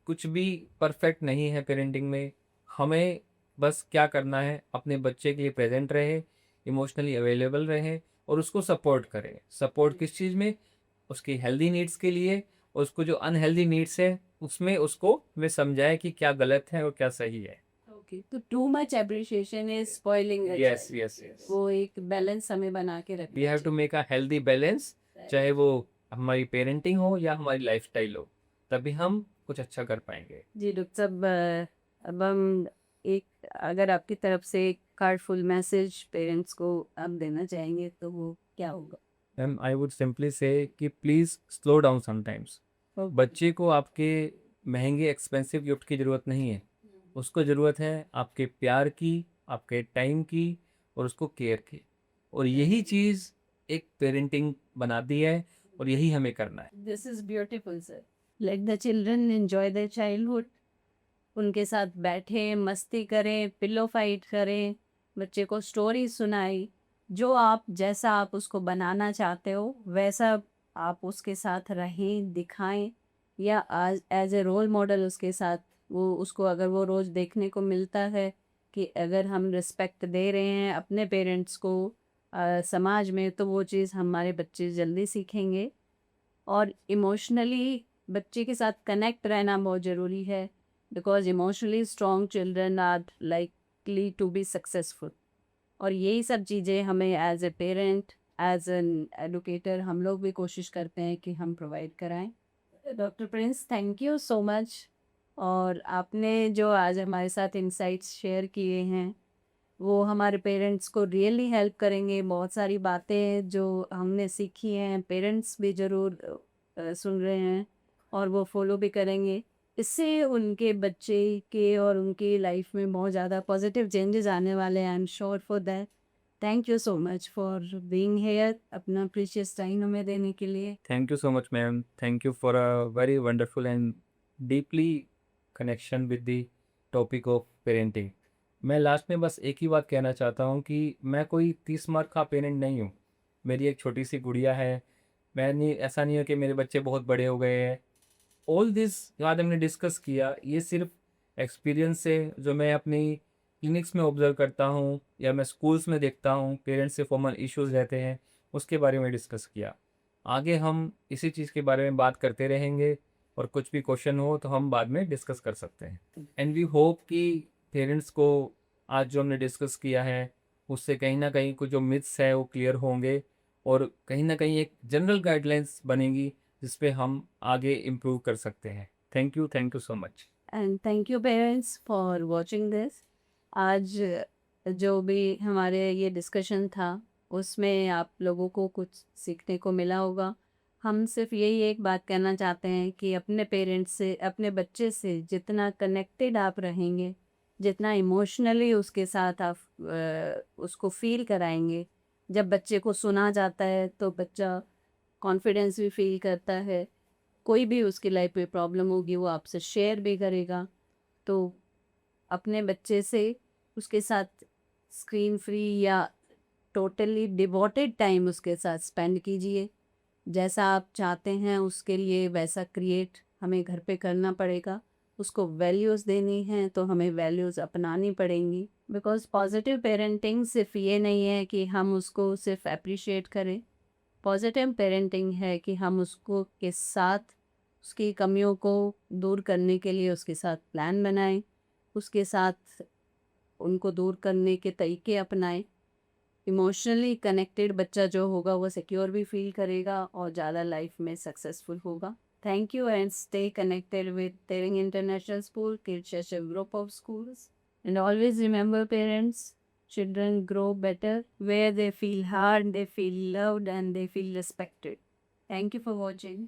कुछ भी परफेक्ट नहीं है पेरेंटिंग में। हमें बस क्या करना है, अपने बच्चे के लिए प्रेजेंट रहे, इमोशनली अवेलेबल रहे और उसको सपोर्ट करें। सपोर्ट किस चीज़ में, उसकी हेल्दी नीड्स के लिए, और उसको जो अनहेल्दी नीड्स है उसमें उसको वे समझाए कि क्या गलत है और क्या सही है। ओके, तो too much appreciation is spoiling. Yes yes yes, वो एक बैलेंस हमें बना के वी रखना have to make a healthy balance, चाहे वो हमारी पेरेंटिंग हो या हमारी लाइफस्टाइल हो, तभी हम कुछ अच्छा कर पाएंगे। जी डॉक्टर साहब, अब हम एक, अगर आपकी तरफ से एक हार्टफुल मैसेज पेरेंट्स को आप देना चाहेंगे तो वो क्या होगा? मैम आई वुड सिंपली से कि प्लीज़ स्लो डाउन समटाइम्स। बच्चे को आपके महंगे एक्सपेंसिव गिफ्ट की ज़रूरत नहीं है, उसको ज़रूरत है आपके प्यार की, आपके टाइम की और उसको केयर की। और यही चीज़ एक पेरेंटिंग बना दी है और यही हमें करना है। This is beautiful sir. Let the children enjoy their childhood. उनके साथ बैठे मस्ती करें, पिलो फाइट करें, बच्चे को स्टोरी सुनाई, जो आप जैसा आप उसको बनाना चाहते हो वैसा आप उसके साथ रहें, दिखाएं, या आज एज ए रोल मॉडल उसके साथ वो उसको अगर वो रोज़ देखने को मिलता है कि अगर हम रिस्पेक्ट दे रहे हैं अपने पेरेंट्स को समाज में, तो वो चीज़ हमारे बच्चे जल्दी सीखेंगे। और इमोशनली बच्चे के साथ कनेक्ट रहना बहुत ज़रूरी है, because emotionally strong children are likely to be successful. और यही सब चीज़ें हमें as a parent, as an educator, हम लोग भी कोशिश करते हैं कि हम प्रोवाइड कराएं। Doctor Prince, thank you so much. और आपने जो आज हमारे साथ इंसाइट्स शेयर किए हैं वो हमारे पेरेंट्स को रियली हेल्प करेंगे। बहुत सारी बातें जो हमने सीखी हैं पेरेंट्स भी ज़रूर सुन रहे हैं और वो फॉलो भी करेंगे। इससे उनके बच्चे के और उनकी लाइफ में बहुत ज़्यादा पॉजिटिव चेंजेस आने वाले हैं। I am sure for that. Thank you so much for being here, अपना प्रीशियस टाइम हमें देने के लिए। Thank you so much ma'am, thank you for a very wonderful and deeply connection with the topic of parenting. मैं last में बस एक ही बात कहना चाहता हूँ कि मैं कोई 30 मार्क का पेरेंट नहीं हूँ। मेरी एक छोटी सी गुड़िया है। मैं नहीं, ऐसा नहीं है कि मेरे बच्चे बहुत बड़े हो गए हैं। ऑल दिस आज हमने डिस्कस किया, ये सिर्फ एक्सपीरियंस से जो मैं अपनी क्लिनिक्स में ऑब्जर्व करता हूँ या मैं स्कूल्स में देखता हूँ पेरेंट्स से फॉर्मल इश्यूज रहते हैं, उसके बारे में डिस्कस किया। आगे हम इसी चीज़ के बारे में बात करते रहेंगे और कुछ भी क्वेश्चन हो तो हम बाद में डिस्कस कर सकते हैं। एंड वी होप कि पेरेंट्स को आज जो हमने डिस्कस किया है उससे कहीं ना कहीं कुछ जो मिथ्स है वो क्लियर होंगे और कहीं ना कहीं एक जनरल गाइडलाइंस बनेगी जिस पे हम आगे इम्प्रूव कर सकते हैं। Thank you so much. And thank you parents for watching this. आज जो भी हमारे ये डिस्कशन था उसमें आप लोगों को कुछ सीखने को मिला होगा। हम सिर्फ यही एक बात कहना चाहते हैं कि अपने पेरेंट्स से, अपने बच्चे से जितना कनेक्टेड आप रहेंगे, जितना इमोशनली उसके साथ आप उसको फील कराएंगे, जब बच्चे को सुना जाता है तो बच्चा कॉन्फिडेंस भी फील करता है। कोई भी उसकी लाइफ में प्रॉब्लम होगी वो आपसे शेयर भी करेगा। तो अपने बच्चे से उसके साथ स्क्रीन फ्री या टोटली डिवोटेड टाइम उसके साथ स्पेंड कीजिए। जैसा आप चाहते हैं उसके लिए वैसा क्रिएट हमें घर पे करना पड़ेगा। उसको वैल्यूज़ देनी है तो हमें वैल्यूज़ अपनानी पड़ेंगी। बिकॉज पॉजिटिव पेरेंटिंग सिर्फ ये नहीं है कि हम उसको सिर्फ अप्रिशिएट करें। पॉजिटिव पेरेंटिंग है कि हम उसको के साथ उसकी कमियों को दूर करने के लिए उसके साथ प्लान बनाएं, उसके साथ उनको दूर करने के तरीके अपनाएं। इमोशनली कनेक्टेड बच्चा जो होगा वो सिक्योर भी फील करेगा और ज़्यादा लाइफ में सक्सेसफुल होगा। Thank you and stay connected with Tering international school, kids group of schools. And always remember parents, children grow better where they feel heard, they feel loved and they feel respected. Thank you for watching.